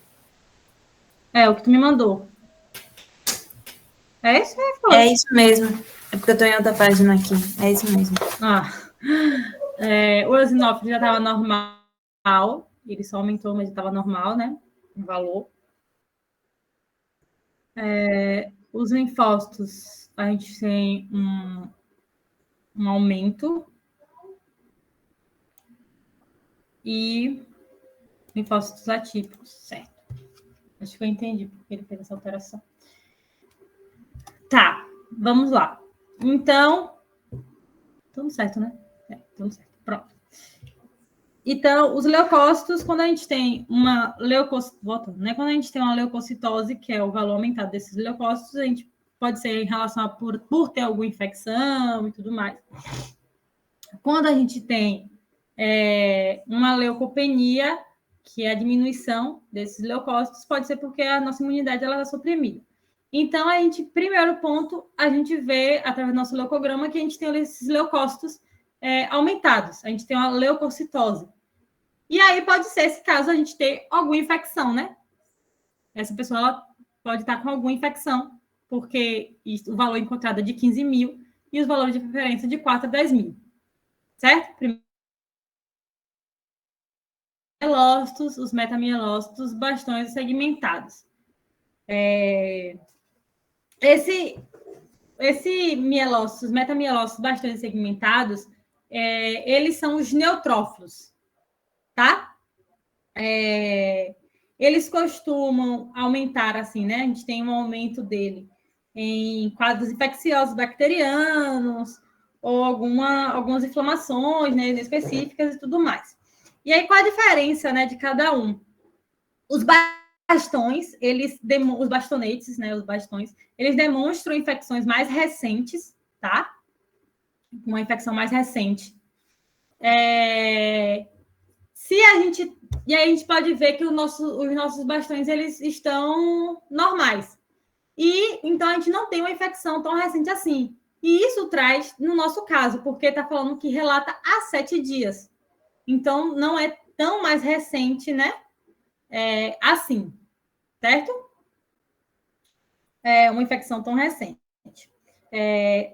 É, o que tu me mandou. É isso? É isso mesmo. É porque eu tô em outra página aqui. É isso mesmo. O eosinófilo já estava normal. Ele só aumentou, mas estava normal, né? O valor. Os linfócitos, a gente tem um aumento. E linfócitos atípicos, certo. Acho que eu entendi porque ele fez essa alteração. Tá, vamos lá. Então, tudo certo, né? Tudo certo. Pronto. Então, os leucócitos, quando a gente tem uma leucocitose, né? Quando a gente tem uma leucocitose, que é o valor aumentado desses leucócitos, a gente pode ser em relação a por ter alguma infecção e tudo mais. Quando a gente tem uma leucopenia, que é a diminuição desses leucócitos, pode ser porque a nossa imunidade ela está suprimida. Então, primeiro ponto, a gente vê, através do nosso leucograma, que a gente tem esses leucócitos aumentados. A gente tem uma leucocitose. E aí pode ser, esse caso, a gente ter alguma infecção, né? Essa pessoa ela pode estar com alguma infecção, porque o valor encontrado é de 15 mil e os valores de referência de 4 a 10 mil. Certo? Primeiro, os metamielócitos, bastões segmentados. Esse mielócitos, metamielócitos bastante segmentados, eles são os neutrófilos, tá? Eles costumam aumentar, assim, né? A gente tem um aumento dele em quadros infecciosos bacterianos ou algumas inflamações, né, específicas e tudo mais. E aí, qual a diferença, né, de cada um? Os bastões, os bastonetes, né, os bastões, eles demonstram infecções mais recentes, tá? Uma infecção mais recente. E aí a gente pode ver que os nossos bastões, eles estão normais. E, então, a gente não tem uma infecção tão recente assim. E isso traz, no nosso caso, porque está falando que relata há 7 dias. Então, não é tão mais recente, né? Assim, certo? Uma infecção tão recente.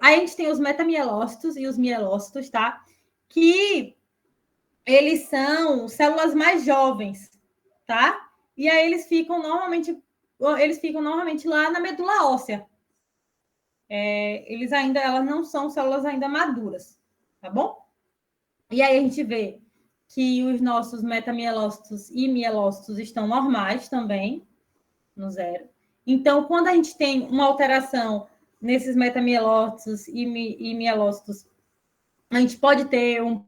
Aí a gente tem os metamielócitos e os mielócitos, tá? Que eles são células mais jovens, tá? E aí eles ficam normalmente lá na medula óssea. Elas não são células ainda maduras, tá bom? E aí a gente vê que os nossos metamielócitos e mielócitos estão normais também, no 0. Então, quando a gente tem uma alteração nesses metamielócitos e mielócitos, a gente pode ter um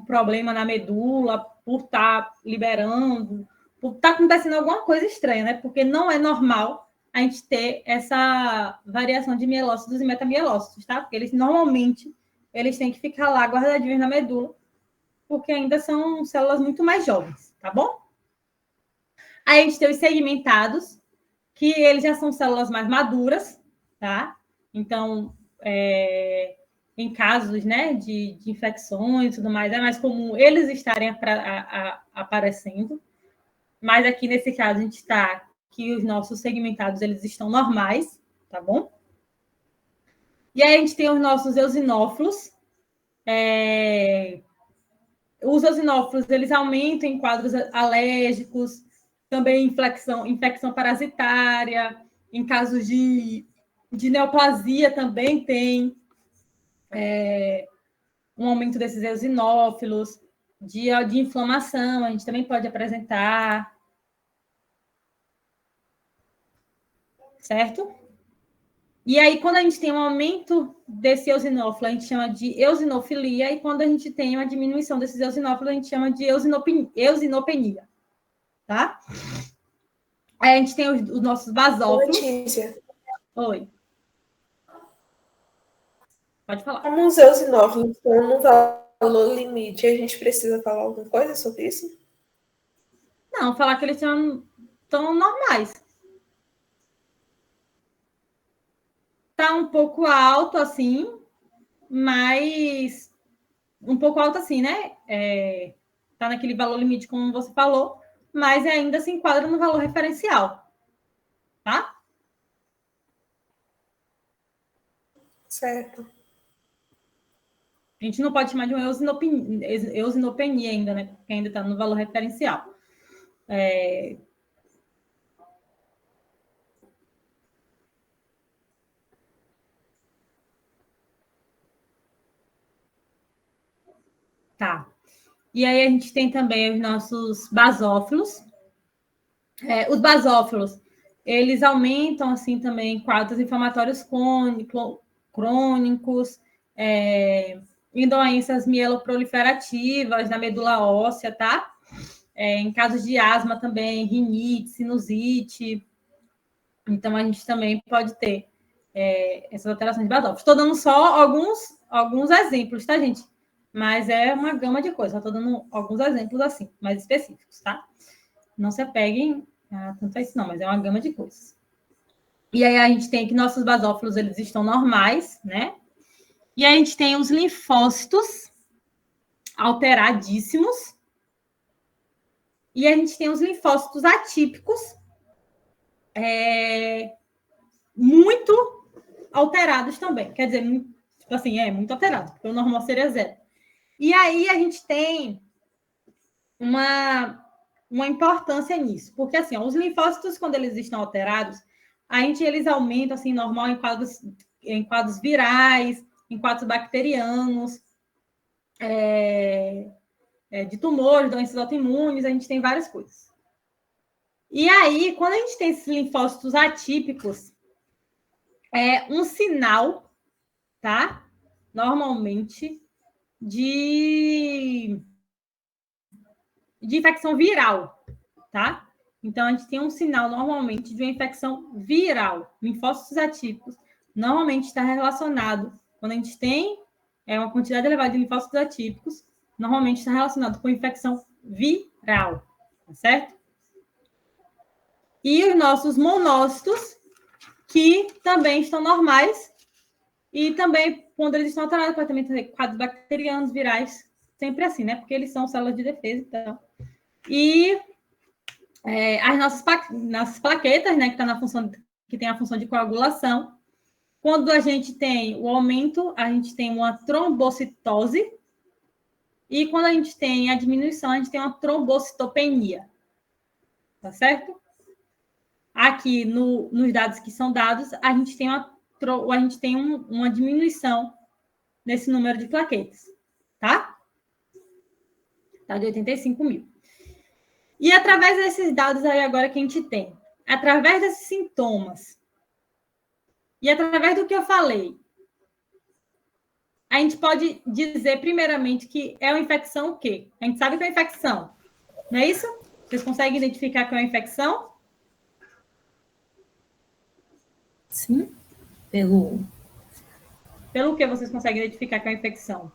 problema na medula por estar liberando, por estar acontecendo alguma coisa estranha, né? Porque não é normal a gente ter essa variação de mielócitos e metamielócitos, tá? Porque normalmente eles têm que ficar lá guardadinhos na medula, porque ainda são células muito mais jovens, tá bom? Aí a gente tem os segmentados, que eles já são células mais maduras, tá? Então, em casos, né, de infecções e tudo mais, é mais comum eles estarem aparecendo. Mas aqui, nesse caso, a gente está que os nossos segmentados, eles estão normais, tá bom? E aí a gente tem os nossos eosinófilos. Os eosinófilos, eles aumentam em quadros alérgicos, também infecção parasitária, em casos de neoplasia também tem um aumento desses eosinófilos, de inflamação, a gente também pode apresentar. Certo? E aí, quando a gente tem um aumento desse eosinófilo, a gente chama de eosinofilia, e quando a gente tem uma diminuição desses eosinófilos, a gente chama de eosinopenia. Tá? Aí a gente tem os nossos basófilos. Letícia. Oi. Pode falar. Como os eosinófilos estão no valor limite, a gente precisa falar alguma coisa sobre isso? Não, falar que eles são tão normais. Tá um pouco alto, assim, mas... Um pouco alto, assim, né? Tá naquele valor limite, como você falou, mas ainda se enquadra no valor referencial. Tá? Certo. A gente não pode chamar de uma eosinopenia ainda, né? Porque ainda está no valor referencial. Tá. E aí a gente tem também os nossos basófilos. Os basófilos, eles aumentam, assim, também quadros inflamatórios crônicos, em doenças mieloproliferativas na medula óssea, tá? Em casos de asma também, rinite, sinusite. Então, a gente também pode ter essas alterações de basófilos. Estou dando só alguns exemplos, tá, gente? Mas é uma gama de coisas. Estou dando alguns exemplos, assim, mais específicos, tá? Não se apeguem tanto a isso, não, mas é uma gama de coisas. E aí a gente tem que nossos basófilos, eles estão normais, né? E aí a gente tem os linfócitos alteradíssimos. E a gente tem os linfócitos atípicos muito alterados também. Quer dizer, tipo assim, muito alterado, porque o normal seria 0. E aí a gente tem uma importância nisso, porque assim, os linfócitos, quando eles estão alterados, eles aumentam assim, normal em quadros virais, em quadros bacterianos, de tumores, doenças autoimunes, a gente tem várias coisas. E aí, quando a gente tem esses linfócitos atípicos, é um sinal, tá? Normalmente, de infecção viral, tá? Então, a gente tem um sinal, normalmente, de uma infecção viral. Linfócitos atípicos, normalmente está relacionado, quando a gente tem uma quantidade elevada de linfócitos atípicos, normalmente está relacionado com infecção viral, tá certo? E os nossos monócitos, que também estão normais, e também, quando eles estão alterados, pode também ter quadros bacterianos, virais, sempre assim, né? Porque eles são células de defesa, então. E as nossas plaquetas, né, que tem a função de coagulação. Quando a gente tem o aumento, a gente tem uma trombocitose. E quando a gente tem a diminuição, a gente tem uma trombocitopenia. Tá certo? Aqui, nos dados que são dados, a gente tem uma diminuição nesse número de plaquetas. Tá? Tá de 85 mil. E através desses dados aí agora que a gente tem, através desses sintomas, e através do que eu falei, a gente pode dizer, primeiramente, que é uma infecção o quê? A gente sabe que é uma infecção, não é isso? Vocês conseguem identificar que é uma infecção? Sim, pelo que vocês conseguem identificar que é uma infecção?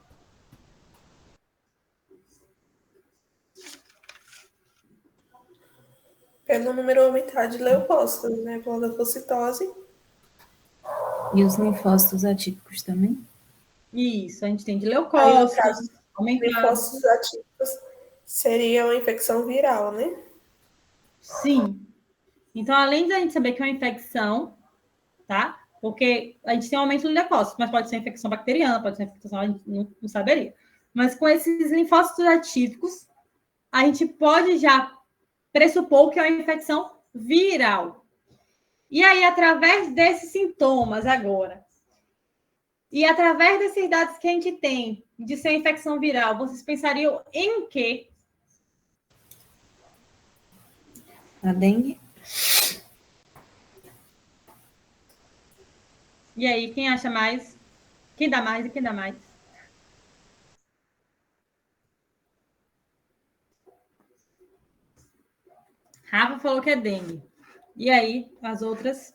Pelo número aumentado de leucócitos, né? Pela leucocitose. E os linfócitos atípicos também? Isso, a gente tem de leucócitos, Linfócitos atípicos seria uma infecção viral, né? Sim. Então, além da gente saber que é uma infecção, tá? Porque a gente tem um aumento de leucócitos, mas pode ser infecção bacteriana, pode ser infecção, a gente não saberia. Mas com esses linfócitos atípicos, a gente pode já pressupor que é uma infecção viral. E aí, através desses sintomas agora, e através desses dados que a gente tem de ser infecção viral, vocês pensariam em quê? A dengue? E aí, quem acha mais? Quem dá mais e quem dá mais? Rafa falou que é dengue. E aí, as outras?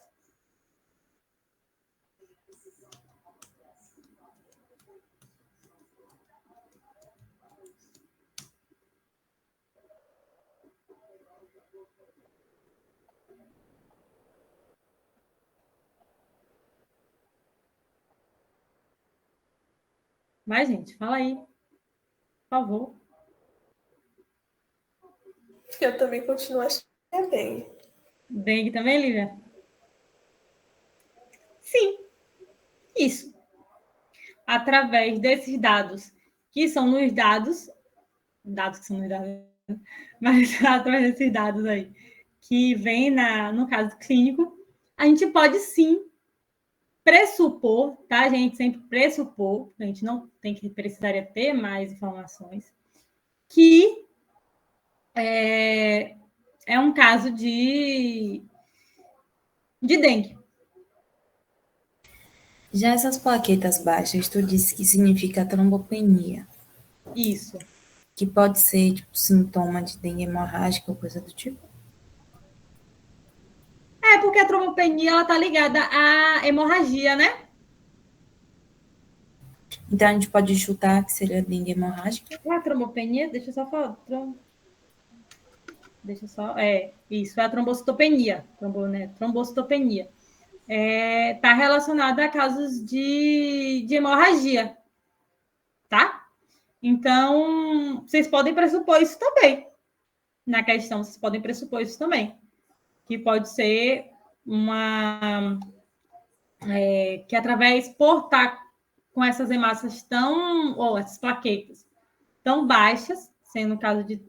Vai, gente, fala aí. Por favor. Eu também continuo achando que é dengue. Dengue também, Lívia? Sim, isso. Através desses dados, que são nos dados que são nos dados, mas através desses dados aí, que vem no caso clínico, a gente pode sim pressupor, tá? A gente sempre pressupor, a gente não tem que precisaria ter mais informações, que é um caso de dengue. Já essas plaquetas baixas, tu disse que significa trombopenia. Isso. Que pode ser, tipo, sintoma de dengue hemorrágica ou coisa do tipo? É porque a trombopenia, ela tá ligada à hemorragia, né? Então, a gente pode chutar que seria dengue hemorrágica? É a trombopenia, deixa eu só falar. Deixa eu só. Isso, é a trombocitopenia. Trombocitopenia. Está relacionada a casos de hemorragia, tá? Então, vocês podem pressupor isso também. Na questão, vocês podem pressupor isso também. Que pode ser que através por estar com essas hemácias ou essas plaquetas tão baixas, sendo o caso de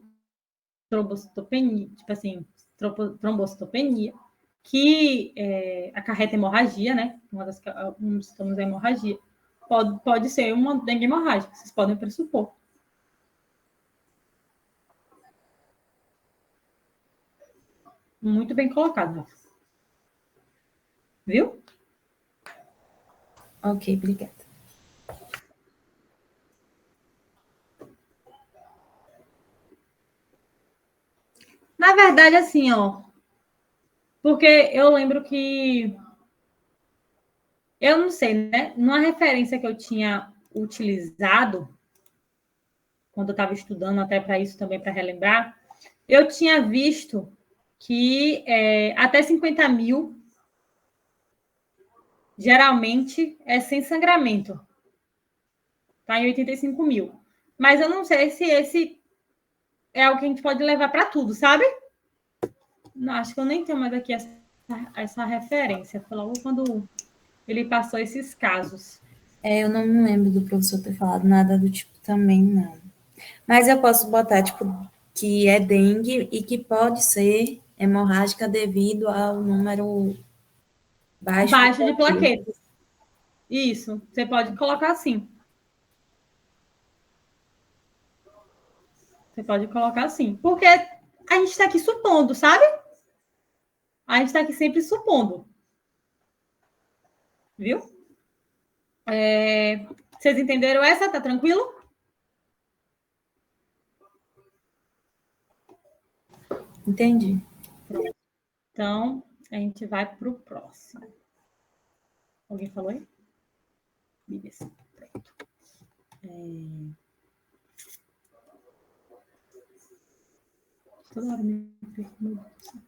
trombocitopenia, tipo assim, trombocitopenia, que acarreta hemorragia, né? Um dos sintomas da hemorragia. Pode ser uma dengue hemorrágica, vocês podem pressupor. Muito bem colocado, Rafa. Viu? Ok, obrigada. Na verdade, assim, ó, porque eu lembro que eu não sei, né? Numa referência que eu tinha utilizado, quando eu estava estudando, até para isso também, para relembrar, eu tinha visto que até 50 mil geralmente é sem sangramento. Está em 85 mil. Mas eu não sei se esse é algo que a gente pode levar para tudo, sabe? Não, acho que eu nem tenho mais aqui essa referência. Foi logo quando ele passou esses casos. Eu não me lembro do professor ter falado nada do tipo também, não. Mas eu posso botar, tipo, que é dengue e que pode ser hemorrágica devido ao número baixo de plaquetas. Isso, você pode colocar assim. Você pode colocar assim. Porque a gente está aqui supondo, sabe? A gente está aqui sempre supondo. Viu? Vocês entenderam essa? Tá tranquilo? Entendi. Então, a gente vai para o próximo. Alguém falou aí? Beleza. Pronto. Toda hora me perco, meu Deus do céu.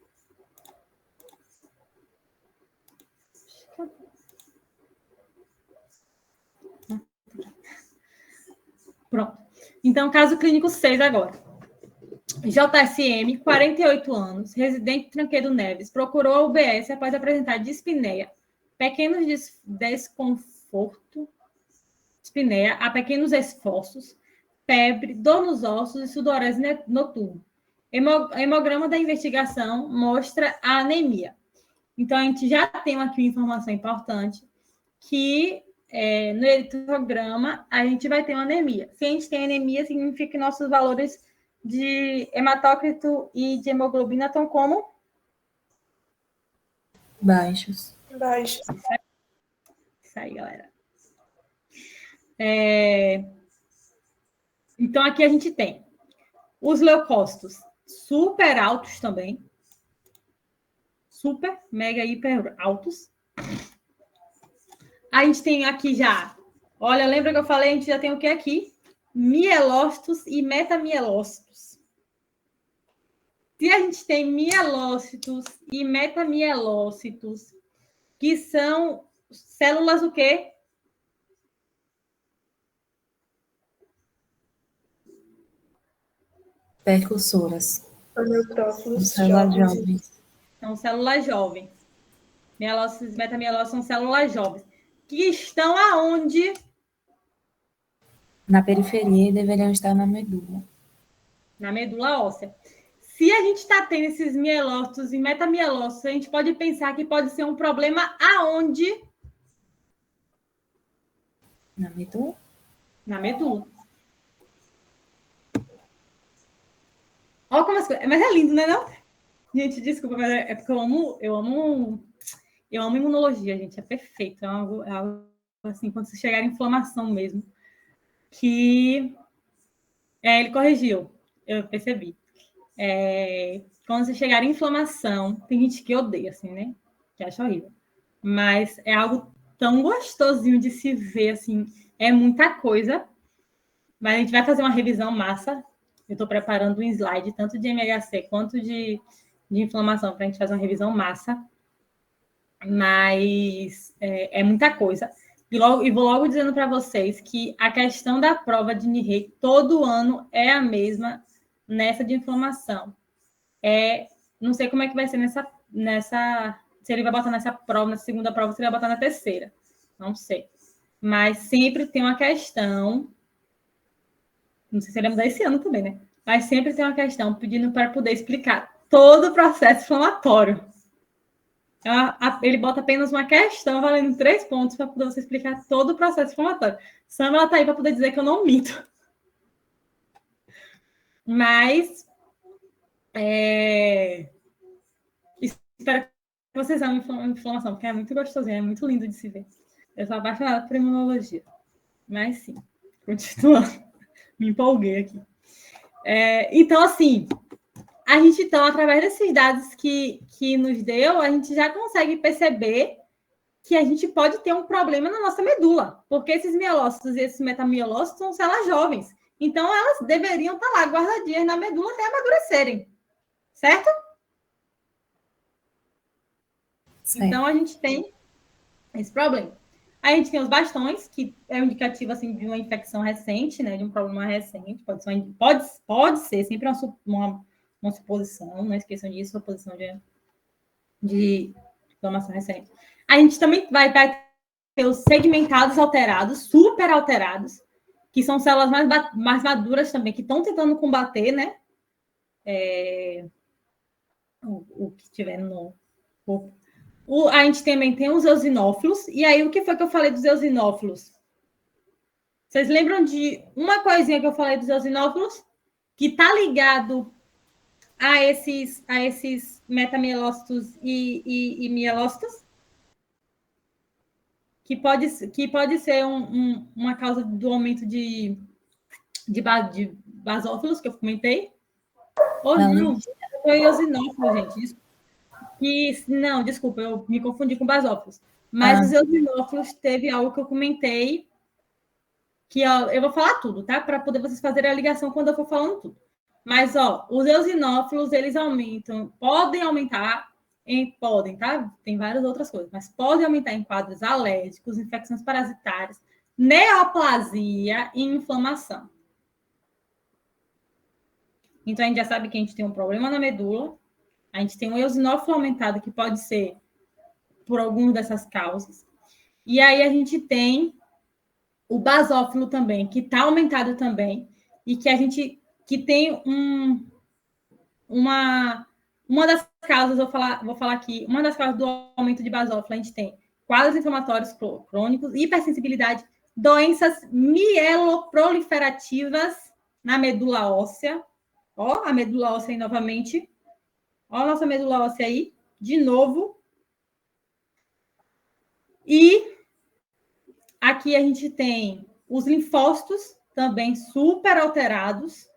Pronto. Então, caso clínico 6 agora. JSM, 48 anos, residente de Tranqueiro Neves, procurou a UBS após apresentar dispneia, pequenos desconforto, pequenos esforços, febre, dor nos ossos e sudorese noturno. Hemograma da investigação mostra a anemia. Então, a gente já tem aqui uma informação importante que no eritrograma a gente vai ter uma anemia. Se a gente tem anemia, significa que nossos valores de hematócrito e de hemoglobina estão como? Baixos. Baixo. Isso aí, galera. Então, aqui a gente tem os leucócitos super altos também. Super, mega, hiper altos. A gente tem aqui já... Olha, lembra que eu falei? A gente já tem o que aqui? Mielócitos e metamielócitos. Se a gente tem mielócitos e metamielócitos, que são células o quê? Percussoras. Neutrófilos Células jovens. jovens. São células jovens. Mielócitos e metamielócitos são células jovens. Que estão aonde? Na periferia e deveriam estar na medula. Na medula óssea. Se a gente está tendo esses mielócitos e metamielócitos, a gente pode pensar que pode ser um problema aonde? Na medula? Na medula. Olha como as coisas... Mas é lindo, né, não? Gente, desculpa, mas é porque eu amo imunologia, gente. É perfeito. É algo assim, quando você chegar em inflamação mesmo. Que... ele corrigiu. Eu percebi. Quando você chegar em inflamação, tem gente que odeia, assim, né? Que acha horrível. Mas é algo tão gostosinho de se ver, assim. É muita coisa. Mas a gente vai fazer uma revisão massa. Eu estou preparando um slide, tanto de MHC quanto de inflamação, para a gente fazer uma revisão massa. Mas é muita coisa. E vou logo dizendo para vocês que a questão da prova de NIREI todo ano é a mesma nessa de inflamação. Não sei como é que vai ser nessa... Se ele vai botar nessa prova, na segunda prova, se ele vai botar na terceira. Não sei. Mas sempre tem uma questão... Não sei se ele vai mudar esse ano também, né? Mas sempre tem uma questão pedindo para poder explicar todo o processo inflamatório. Ele bota apenas uma questão valendo 3 pontos para poder você explicar todo o processo inflamatório. Samela está aí para poder dizer que eu não minto. Mas espero que vocês amem inflamação, porque é muito gostosinho, é muito lindo de se ver. Eu sou apaixonada por imunologia. Mas sim, continuando. Me empolguei aqui. Então, assim, a gente, então, através desses dados que nos deu, a gente já consegue perceber que a gente pode ter um problema na nossa medula, porque esses mielócitos e esses metamielócitos são células jovens. Então, elas deveriam estar lá guardadinhas na medula até amadurecerem. Certo? Então, a gente tem esse problema. Aí a gente tem os bastões, que é um indicativo assim, de uma infecção recente, né, de um problema recente. Pode ser sempre uma suposição, não esqueçam disso, suposição de inflamação recente. A gente também vai ter os segmentados alterados, super alterados, que são células mais maduras também, que estão tentando combater, né, o que tiver no corpo. A gente também tem os eosinófilos. E aí, o que foi que eu falei dos eosinófilos? Vocês lembram de uma coisinha que eu falei dos eosinófilos? Que está ligado a esses metamielócitos e mielócitos? Que pode ser uma causa do aumento de basófilos, que eu comentei? Ou não? Foi eosinófilo, gente. Não, desculpa, eu me confundi com basófilos. Mas os eosinófilos teve algo que eu comentei, que eu vou falar tudo, tá? Para poder vocês fazerem a ligação quando eu for falando tudo. Mas, os eosinófilos, eles podem aumentar, podem, tá? Tem várias outras coisas, mas podem aumentar em quadros alérgicos, infecções parasitárias, neoplasia e inflamação. Então, a gente já sabe que a gente tem um problema na medula. A gente tem um eosinófilo aumentado, que pode ser por alguma dessas causas. E aí a gente tem o basófilo também, que está aumentado também, e que a gente que tem uma das causas, vou falar aqui, uma das causas do aumento de basófilo, a gente tem quadros inflamatórios crônicos, hipersensibilidade, doenças mieloproliferativas na medula óssea. Ó, a medula óssea aí novamente. Ó a nossa medula óssea aí, de novo. E aqui a gente tem os linfócitos também super alterados,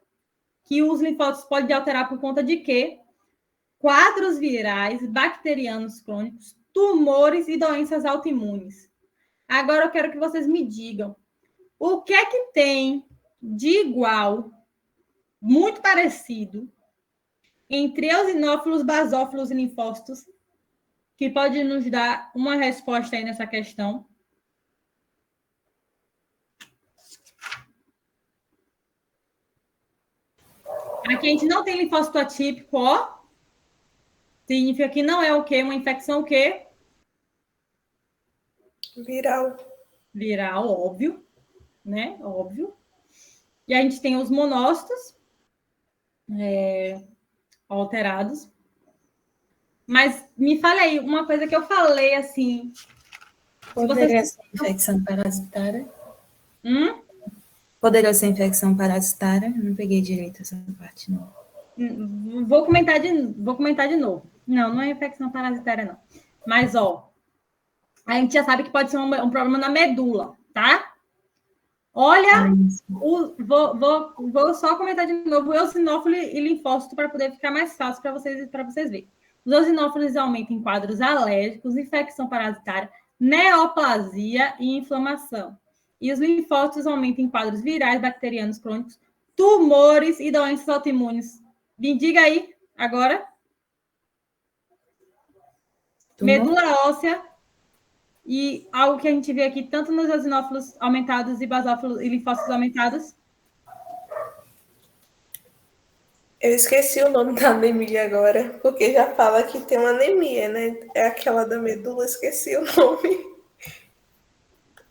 que os linfócitos podem alterar por conta de quê? Quadros virais, bacterianos crônicos, tumores e doenças autoimunes. Agora eu quero que vocês me digam o que é que tem de igual, muito parecido, entre eosinófilos, basófilos e linfócitos, que pode nos dar uma resposta aí nessa questão. Aqui a gente não tem linfócito atípico, ó. Significa que não é o quê? Uma infecção o quê? Viral. Viral, óbvio, né? Óbvio. E a gente tem os monócitos alterados. Mas me fala aí, uma coisa que eu falei assim. Poderia ser infecção parasitária? Poderia ser infecção parasitária? Não peguei direito essa parte, não. Vou comentar de novo. Não é infecção parasitária, não. Mas, ó, a gente já sabe que pode ser um problema na medula, tá? Olha, vou só comentar de novo o eosinófilo e linfócito para poder ficar mais fácil para vocês verem. Os eosinófilos aumentam em quadros alérgicos, infecção parasitária, neoplasia e inflamação. E os linfócitos aumentam em quadros virais, bacterianos crônicos, tumores e doenças autoimunes. Me diga aí, agora. Tumor? Medula óssea e algo que a gente vê aqui, tanto nos eosinófilos aumentados e basófilos e linfócitos aumentados. Eu esqueci o nome da anemia agora, porque já fala que tem uma anemia, né? É aquela da medula, esqueci o nome.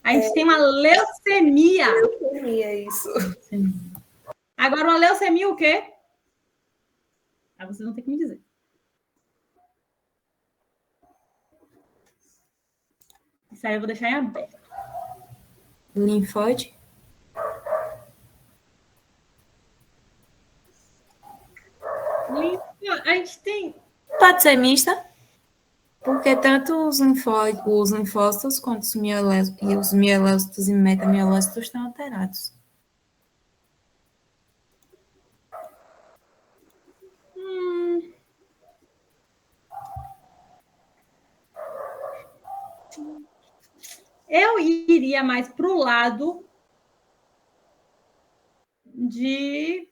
A gente tem uma leucemia. Leucemia, isso. Agora, uma leucemia o quê? Ah, vocês vão ter que me dizer. Isso aí eu vou deixar em aberto. Linfóide? A gente tem... Pode ser mista, porque tanto os linfócitos quanto os mielócitos e metamielócitos estão alterados. Eu iria mais para o lado de...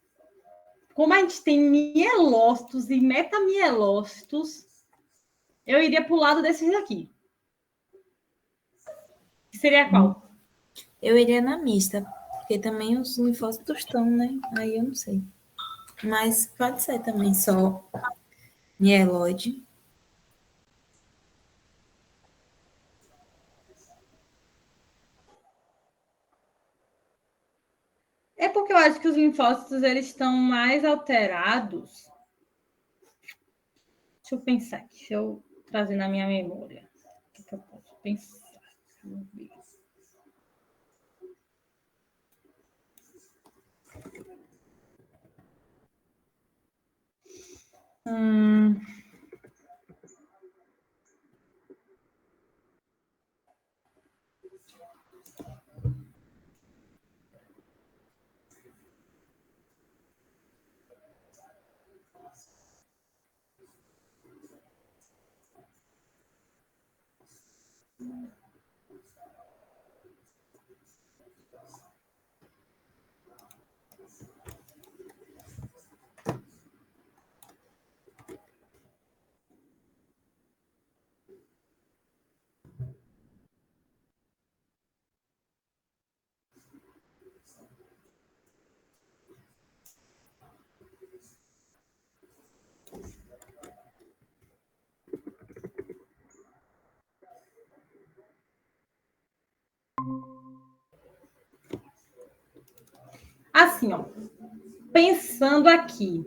Como a gente tem mielócitos e metamielócitos, eu iria para o lado desses aqui. Que seria qual? Eu iria na mista, porque também os linfócitos estão, né? Aí eu não sei. Mas pode ser também só mieloide. É porque eu acho que os linfócitos eles estão mais alterados. Deixa eu pensar aqui, deixa eu trazer na minha memória. O que eu posso pensar? Vamos ver. Assim, ó, pensando aqui,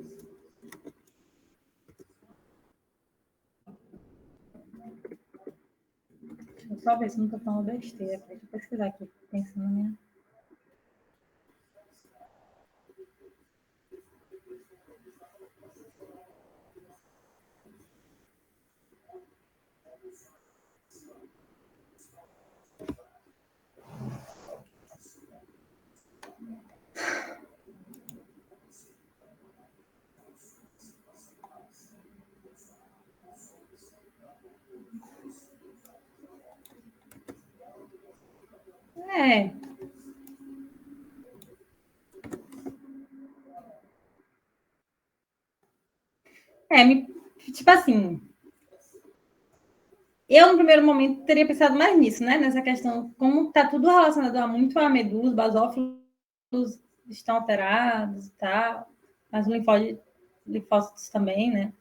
só ver se não estou falando besteira. Deixa eu pesquisar aqui, pensando na minha. Tipo assim, eu no primeiro momento teria pensado mais nisso, né? Nessa questão, como está tudo relacionado a muito a medusa, basófilos estão alterados e tal, mas o linfócitos também, né?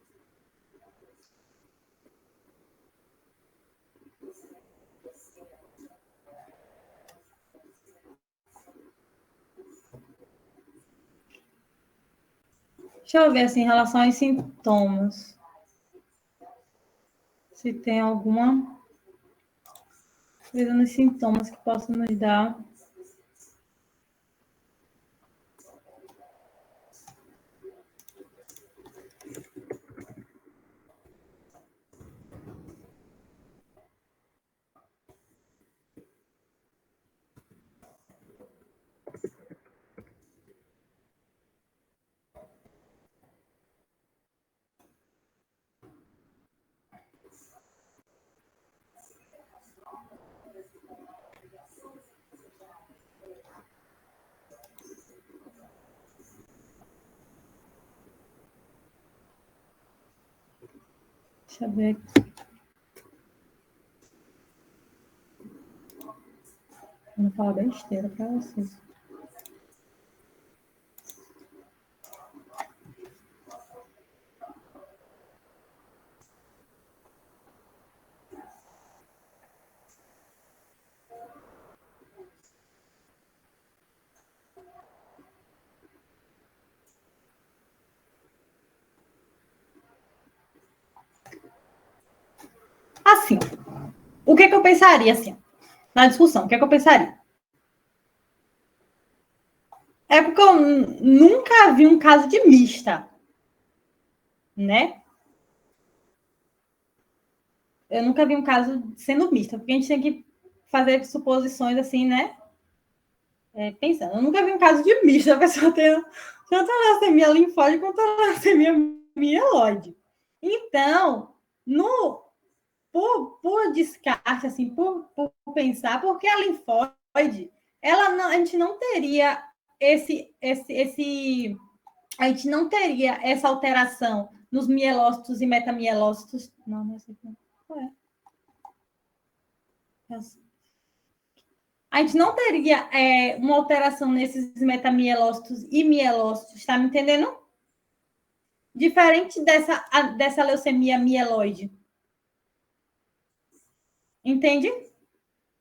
Deixa eu ver assim, em relação aos sintomas. Se tem alguma coisa nos sintomas que possa nos dar. Deixa eu ver aqui. Vou falar besteira para vocês. Assim, o que eu pensaria, assim, na discussão? O que eu pensaria? É porque eu nunca vi um caso de mista, né? Eu nunca vi um caso sendo mista, porque a gente tem que fazer suposições assim, né? Pensando, eu nunca vi um caso de mista, a pessoa tem tanto a leucemia linfóide quanto a leucemia mieloide. Então, por descarte, assim, por pensar, porque a linfóide, a gente não teria a gente não teria essa alteração nos mielócitos e metamielócitos. Não é assim, não. Qual é? A gente não teria uma alteração nesses metamielócitos e mielócitos, tá me entendendo? Diferente dessa leucemia mieloide. Entende?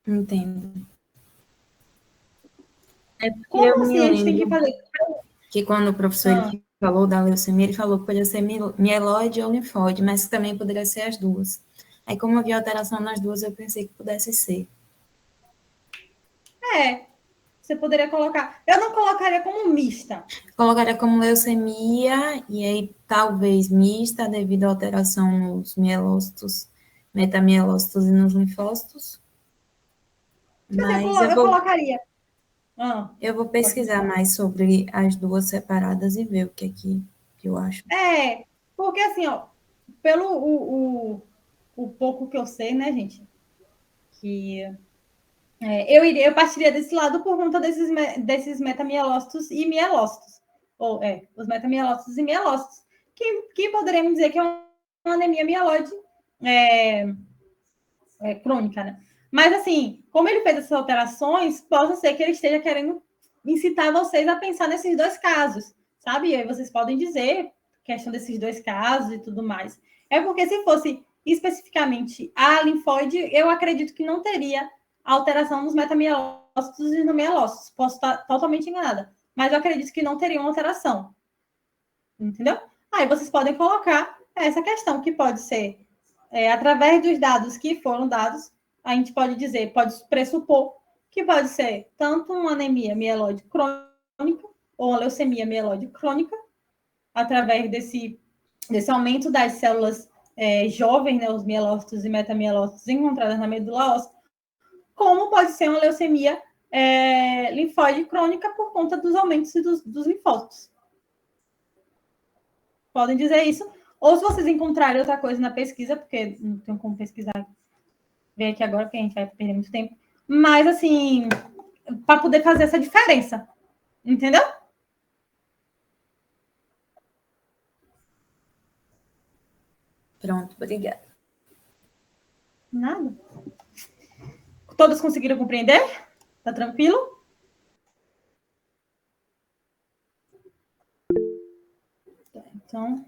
Entendo. Como assim a gente tem que fazer? Que quando o professor ele falou da leucemia, ele falou que podia ser mieloide ou linfóide, mas que também poderia ser as duas. Aí, como eu vi alteração nas duas, eu pensei que pudesse ser. Você poderia colocar. Eu não colocaria como mista. Colocaria como leucemia, e aí talvez mista, devido à alteração nos mielócitos, metamielócitos e nos linfócitos. Mas eu colocaria. Eu vou pesquisar mais sobre as duas separadas e ver o que eu acho. Porque assim, ó, pelo o pouco que eu sei, né, gente, que eu partiria desse lado por conta desses metamielócitos e mielócitos. Os metamielócitos e mielócitos, que poderíamos dizer que é uma anemia mieloide crônica, né? Mas, assim, como ele fez essas alterações, possa ser que ele esteja querendo incitar vocês a pensar nesses dois casos, sabe? E aí vocês podem dizer questão desses dois casos e tudo mais. É porque se fosse especificamente a linfóide, eu acredito que não teria alteração nos metamielócitos e no mielócitos. Posso estar totalmente enganada, mas eu acredito que não teria uma alteração. Entendeu? Aí vocês podem colocar essa questão, que pode ser através dos dados que foram dados, a gente pode dizer, pode pressupor que pode ser tanto uma anemia mieloide crônica ou uma leucemia mieloide crônica, através desse aumento das células jovens, né, os mielócitos e metamielócitos encontradas na medula óssea, como pode ser uma leucemia linfóide crônica por conta dos aumentos dos linfócitos. Podem dizer isso. Ou se vocês encontrarem outra coisa na pesquisa, porque não tem como pesquisar, ver aqui agora, porque a gente vai perder muito tempo. Mas, assim, para poder fazer essa diferença. Entendeu? Pronto, obrigada. Nada. Todos conseguiram compreender? Tá tranquilo? Tá, então...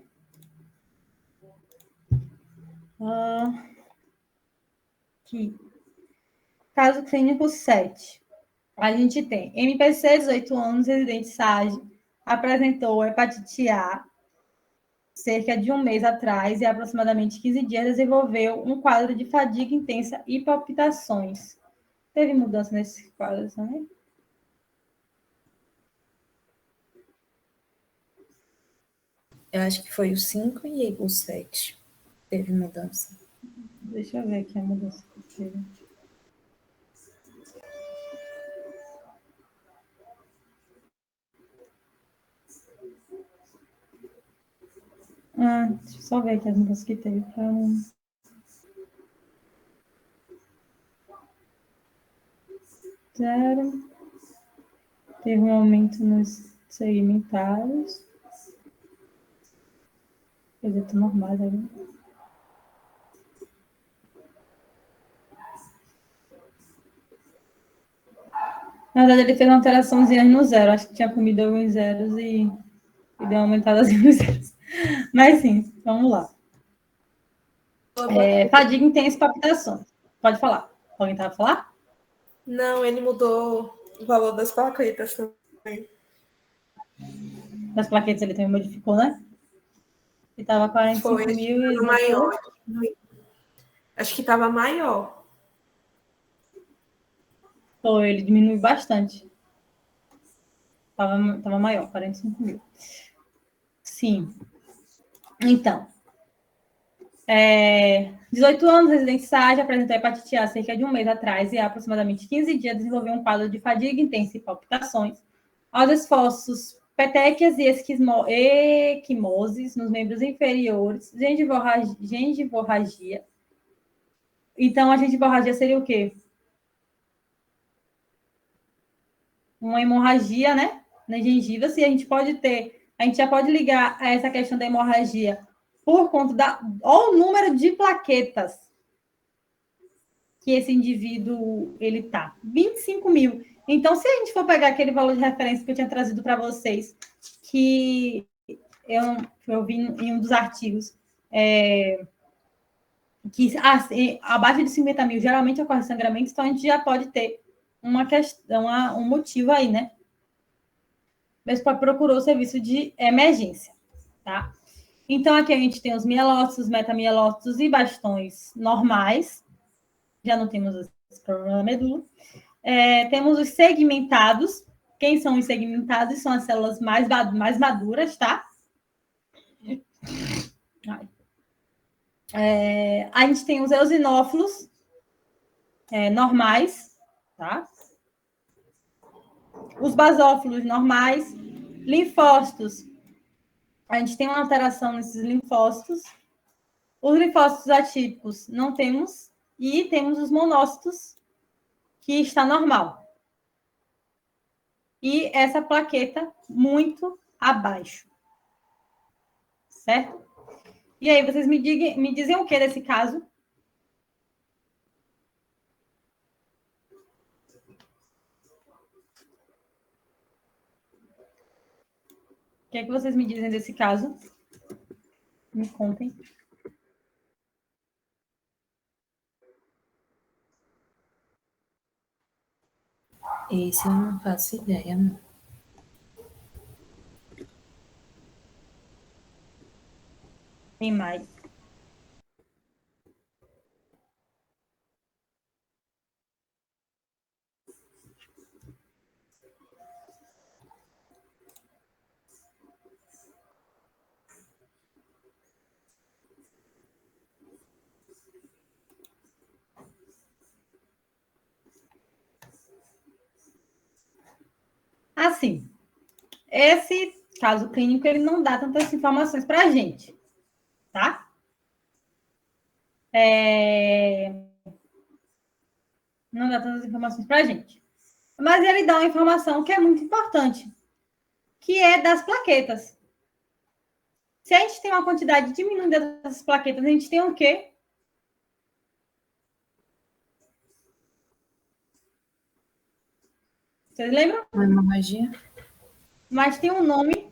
aqui. Caso clínico 7. A gente tem MPC, 18 anos, residente SAGE, apresentou hepatite A cerca de um mês atrás e aproximadamente 15 dias desenvolveu um quadro de fadiga intensa e palpitações. Teve mudança nesse quadro também? Eu acho que foi o 5 e o 7. Teve mudança. Deixa eu ver aqui a mudança que teve. Deixa eu só ver aqui as mudanças que teve. Zero. Teve um aumento nos segmentados. Quer dizer, tá normal ali. Na verdade, ele fez uma alteraçãozinha no zero. Acho que tinha comido alguns zeros e deu uma aumentada nos zeros. Mas sim, vamos lá. Fadiga intensa e palpitações. Pode falar. Alguém estava a falar? Não, ele mudou o valor das plaquetas também. Das plaquetas ele também modificou, né? Ele estava 45 mil e... maior. Acho que estava maior. Foi, ele diminuiu bastante. Tava maior, 45 mil. Sim. Então, 18 anos, residente SAGE, apresentou hepatite A cerca de um mês atrás e há aproximadamente 15 dias desenvolveu um quadro de fadiga intensa e palpitações aos esforços petequias e equimoses nos membros inferiores, gengivorragia. Então, a gengivorragia seria o quê? Uma hemorragia, né? Na gengiva, se a gente já pode ligar a essa questão da hemorragia por conta ou o número de plaquetas que esse indivíduo ele tá. 25 mil. Então, se a gente for pegar aquele valor de referência que eu tinha trazido para vocês, que eu vi em um dos artigos, que abaixo de 50 mil geralmente ocorre sangramento, então a gente já pode ter uma questão, um motivo aí, né? Mas procurou o serviço de emergência, tá? Então, aqui a gente tem os mielócitos, metamielócitos e bastões normais. Já não temos esse problema na medula. Temos os segmentados. Quem são os segmentados? São as células mais maduras, tá? A gente tem os eosinófilos normais, tá? Os basófilos normais, linfócitos. A gente tem uma alteração nesses linfócitos. Os linfócitos atípicos não temos. E temos os monócitos, que está normal. E essa plaqueta muito abaixo. Certo? E aí, vocês me dizem o que desse caso? O que é que vocês me dizem desse caso? Me contem. Esse eu não faço ideia, não. Tem mais. assim, esse caso clínico, ele não dá tantas informações para a gente, tá? Não dá tantas informações para a gente. Mas ele dá uma informação que é muito importante, que é das plaquetas. Se a gente tem uma quantidade diminuída dessas plaquetas, a gente tem o quê? Vocês lembram? Uma hemorragia? Mas tem um nome.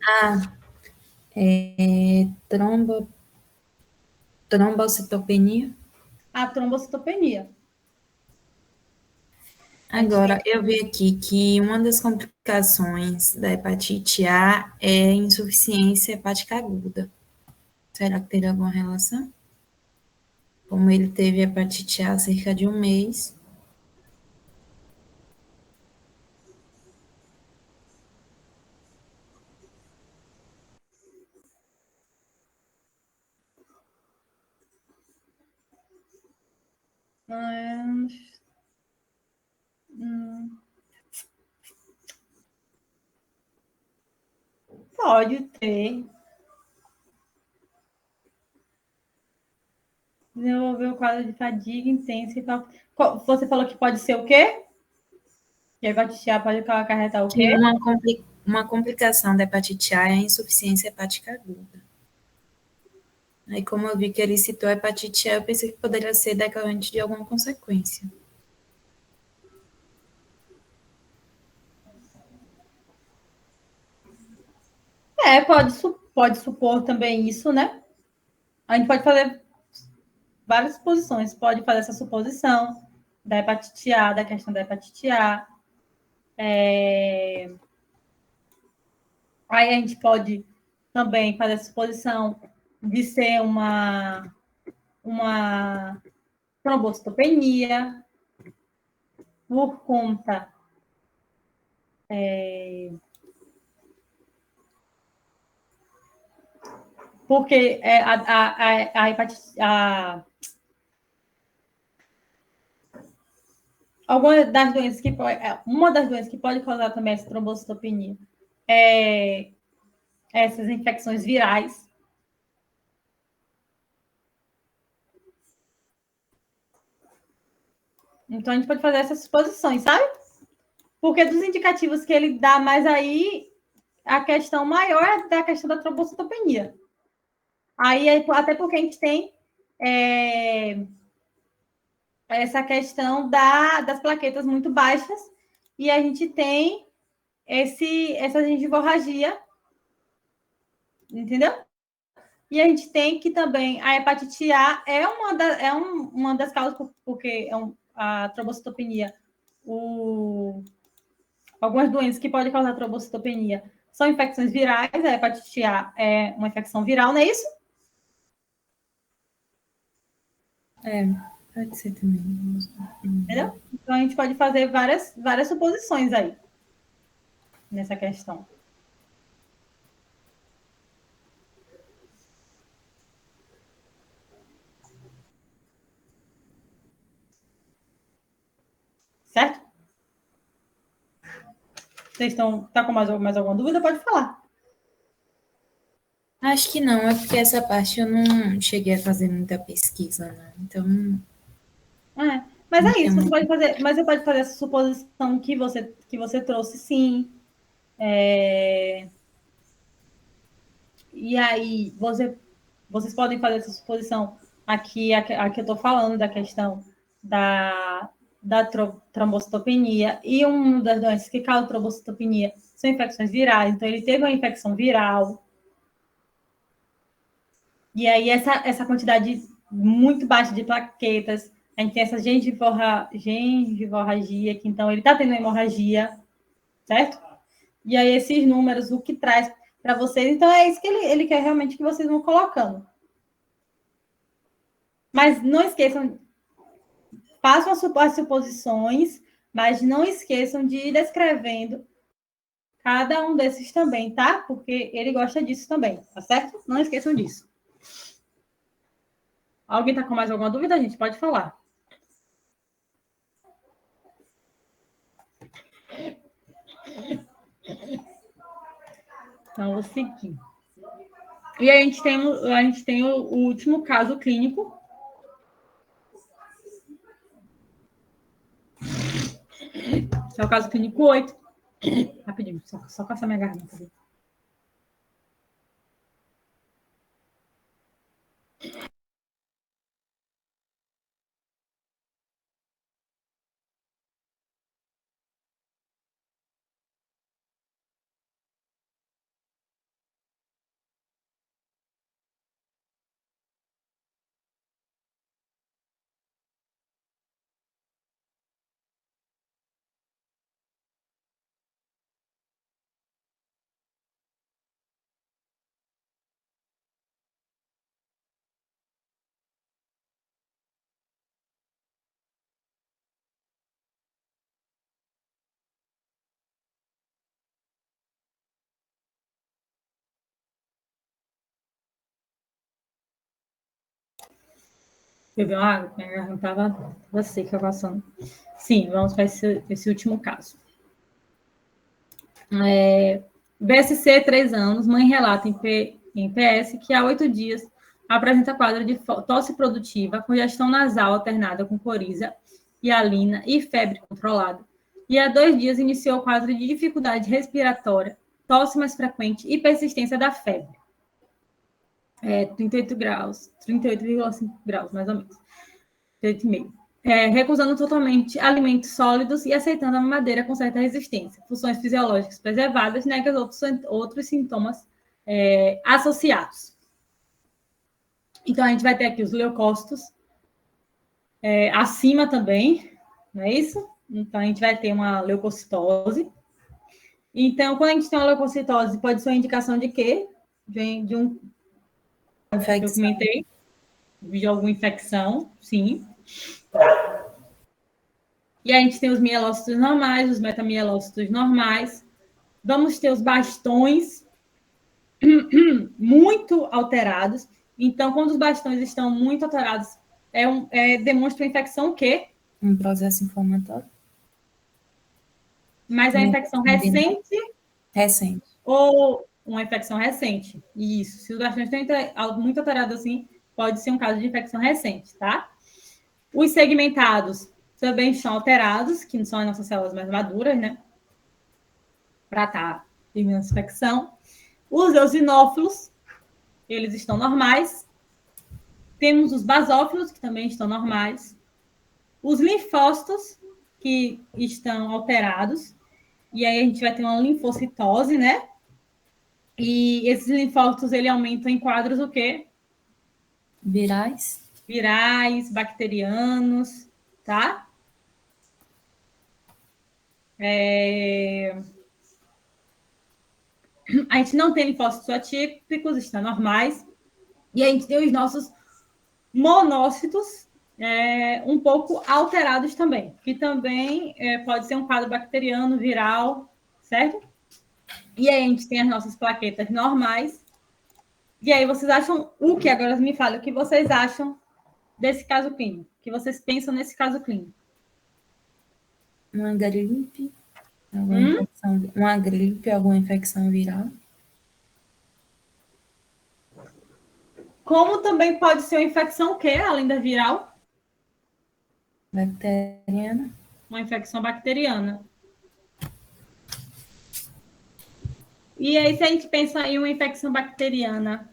Trombocitopenia. A trombocitopenia. Agora, eu vi aqui que uma das complicações da hepatite A é insuficiência hepática aguda. Será que teria alguma relação? Como ele teve hepatite A há cerca de um mês. Pode ter. Desenvolver o quadro de fadiga intensa e tal. Você falou que pode ser o quê? Que a hepatite A pode acarretar o quê? Que uma complicação da hepatite A é a insuficiência hepática aguda. Aí, como eu vi que ele citou a hepatite A, eu pensei que poderia ser decorrente de alguma consequência. Pode supor também isso, né? A gente pode fazer várias suposições. Pode fazer essa suposição da hepatite A, da questão da hepatite A. Aí a gente pode também fazer a suposição de ser uma trombocitopenia por conta porque a hepatite uma das doenças que pode causar também essa trombocitopenia é essas infecções virais. Então, a gente pode fazer essas suposições, sabe? Porque dos indicativos que ele dá mais aí, a questão maior é da questão da trombocitopenia. Aí, até porque a gente tem essa questão das plaquetas muito baixas e a gente tem essa gengivorragia, entendeu? E a gente tem que também a hepatite A é uma das causas, porque a trombocitopenia, algumas doenças que podem causar trombocitopenia são infecções virais, a hepatite A é uma infecção viral, não é isso? Pode ser também. Entendeu? Então, a gente pode fazer várias suposições aí, nessa questão. Certo? Vocês tá com mais alguma dúvida? Pode falar. Acho que não, é porque essa parte eu não cheguei a fazer muita pesquisa, né? Então. Mas é isso, você pode fazer essa suposição que você trouxe, sim. E aí, vocês podem fazer essa suposição aqui eu estou falando da questão da trombocitopenia, e uma das doenças que causa trombocitopenia são infecções virais, então ele teve uma infecção viral, e aí essa quantidade muito baixa de plaquetas, a gente tem essa gengivorragia, que então ele está tendo hemorragia, certo? E aí esses números, o que traz para vocês, então é isso que ele quer realmente que vocês vão colocando. Mas não esqueçam, façam as suposições, mas não esqueçam de ir descrevendo cada um desses também, tá? Porque ele gosta disso também, tá certo? Não esqueçam disso. Alguém tá com mais alguma dúvida, gente? Pode falar. Então, vou seguir. E a gente tem o último caso clínico. Esse é o caso clínico 8. Rapidinho, só passar minha garganta. Beber uma água, minha garganta estava seca passando. Sim, vamos para esse último caso. BSC, 3 anos, mãe relata em PS que há 8 dias apresenta quadro de tosse produtiva, congestão nasal alternada com coriza, hialina e febre controlada. E há 2 dias iniciou o quadro de dificuldade respiratória, tosse mais frequente e persistência da febre. 38 graus, 38,5 graus, mais ou menos. 38,5. Recusando totalmente alimentos sólidos e aceitando a mamadeira com certa resistência. Funções fisiológicas preservadas, nega outros sintomas associados. Então, a gente vai ter aqui os leucócitos acima também, não é isso? Então, a gente vai ter uma leucocitose. Então, quando a gente tem uma leucocitose, pode ser uma indicação de quê? De um... Infecção. Eu comentei. De alguma infecção, sim. E a gente tem os mielócitos normais, os metamielócitos normais. Vamos ter os bastões muito alterados. Então, quando os bastões estão muito alterados, demonstra uma infecção o quê? Um processo inflamatório. Mas a infecção recente? Recente. Ou uma infecção recente? Isso. Se os bastões estão muito alterados assim, pode ser um caso de infecção recente, tá? Os segmentados também estão alterados, que não são as nossas células mais maduras, né? Para estar terminando a infecção. Os eosinófilos, eles estão normais. Temos os basófilos, que também estão normais. Os linfócitos, que estão alterados. E aí a gente vai ter uma linfocitose, né? E esses linfócitos, ele aumentam em quadros o quê? Virais. Virais, bacterianos, tá? A gente não tem linfócitos atípicos, estão normais. E a gente tem os nossos monócitos um pouco alterados também, que também pode ser um quadro bacteriano, viral, certo? E aí a gente tem as nossas plaquetas normais. E aí vocês acham o que? Agora me fala, o que vocês acham desse caso clínico? O que vocês pensam nesse caso clínico? Uma gripe, alguma infecção viral. Como também pode ser uma infecção o quê, além da viral? Bacteriana. Uma infecção bacteriana. E aí, se a gente pensa em uma infecção bacteriana,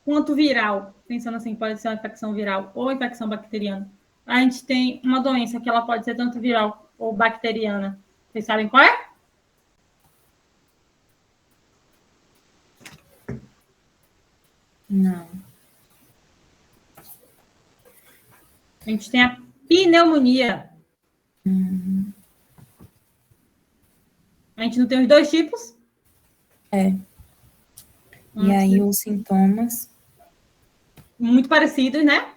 quanto viral, pensando assim, pode ser uma infecção viral ou infecção bacteriana, a gente tem uma doença que ela pode ser tanto viral ou bacteriana. Vocês sabem qual é? Não. A gente tem a pneumonia. A gente não tem os 2 tipos? E aí os sintomas? Muito parecidos, né?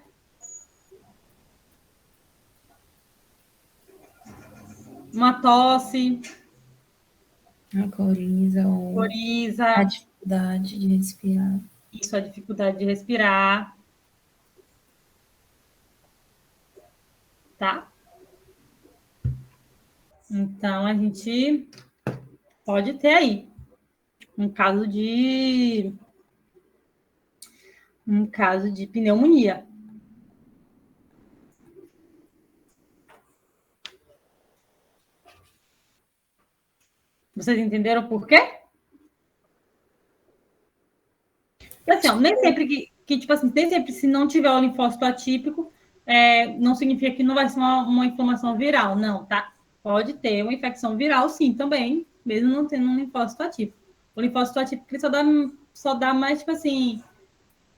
Uma tosse. A coriza ou Coriza. a dificuldade de respirar. Isso, a dificuldade de respirar. tá? Então, a gente pode ter aí um caso de pneumonia. Vocês entenderam por quê? Assim, ó, nem sempre tipo assim, nem sempre se não tiver o linfócito atípico, não significa que não vai ser uma inflamação viral, não, tá? Pode ter uma infecção viral, sim, também, mesmo não tendo um linfócito atípico. O linfócito atípico ele só dá mais, tipo assim,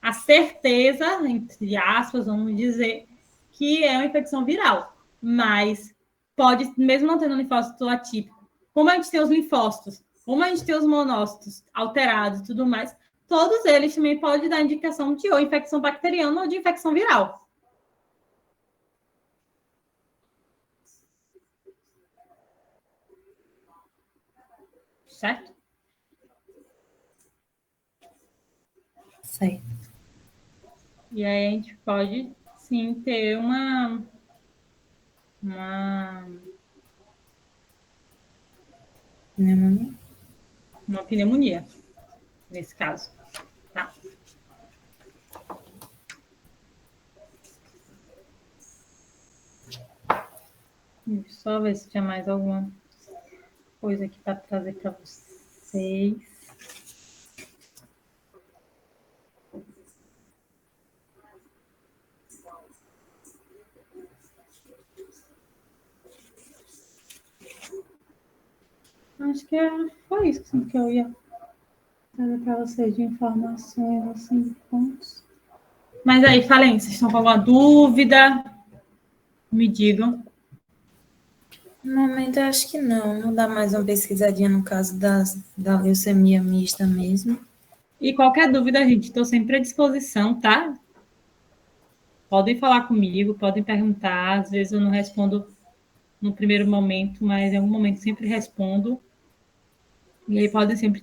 a certeza, entre aspas, vamos dizer, que é uma infecção viral. Mas pode, mesmo não tendo um linfócito atípico, como a gente tem os linfócitos, como a gente tem os monócitos alterados e tudo mais, todos eles também podem dar indicação de ou infecção bacteriana ou de infecção viral. Certo? Certo. E aí a gente pode, sim, ter uma Pneumonia? uma pneumonia, nesse caso. Tá? Deixa eu só ver se tinha mais alguma coisa aqui para trazer para vocês. Acho que foi isso que eu ia trazer para vocês de informações, assim, pontos. Mas aí, falem, vocês estão com alguma dúvida? Me digam. No momento, eu acho que não. Vou dar mais uma pesquisadinha no caso da leucemia mista mesmo. E qualquer dúvida, gente, estou sempre à disposição, tá? Podem falar comigo, podem perguntar. Às vezes eu não respondo no primeiro momento, mas em algum momento sempre respondo. E aí podem sempre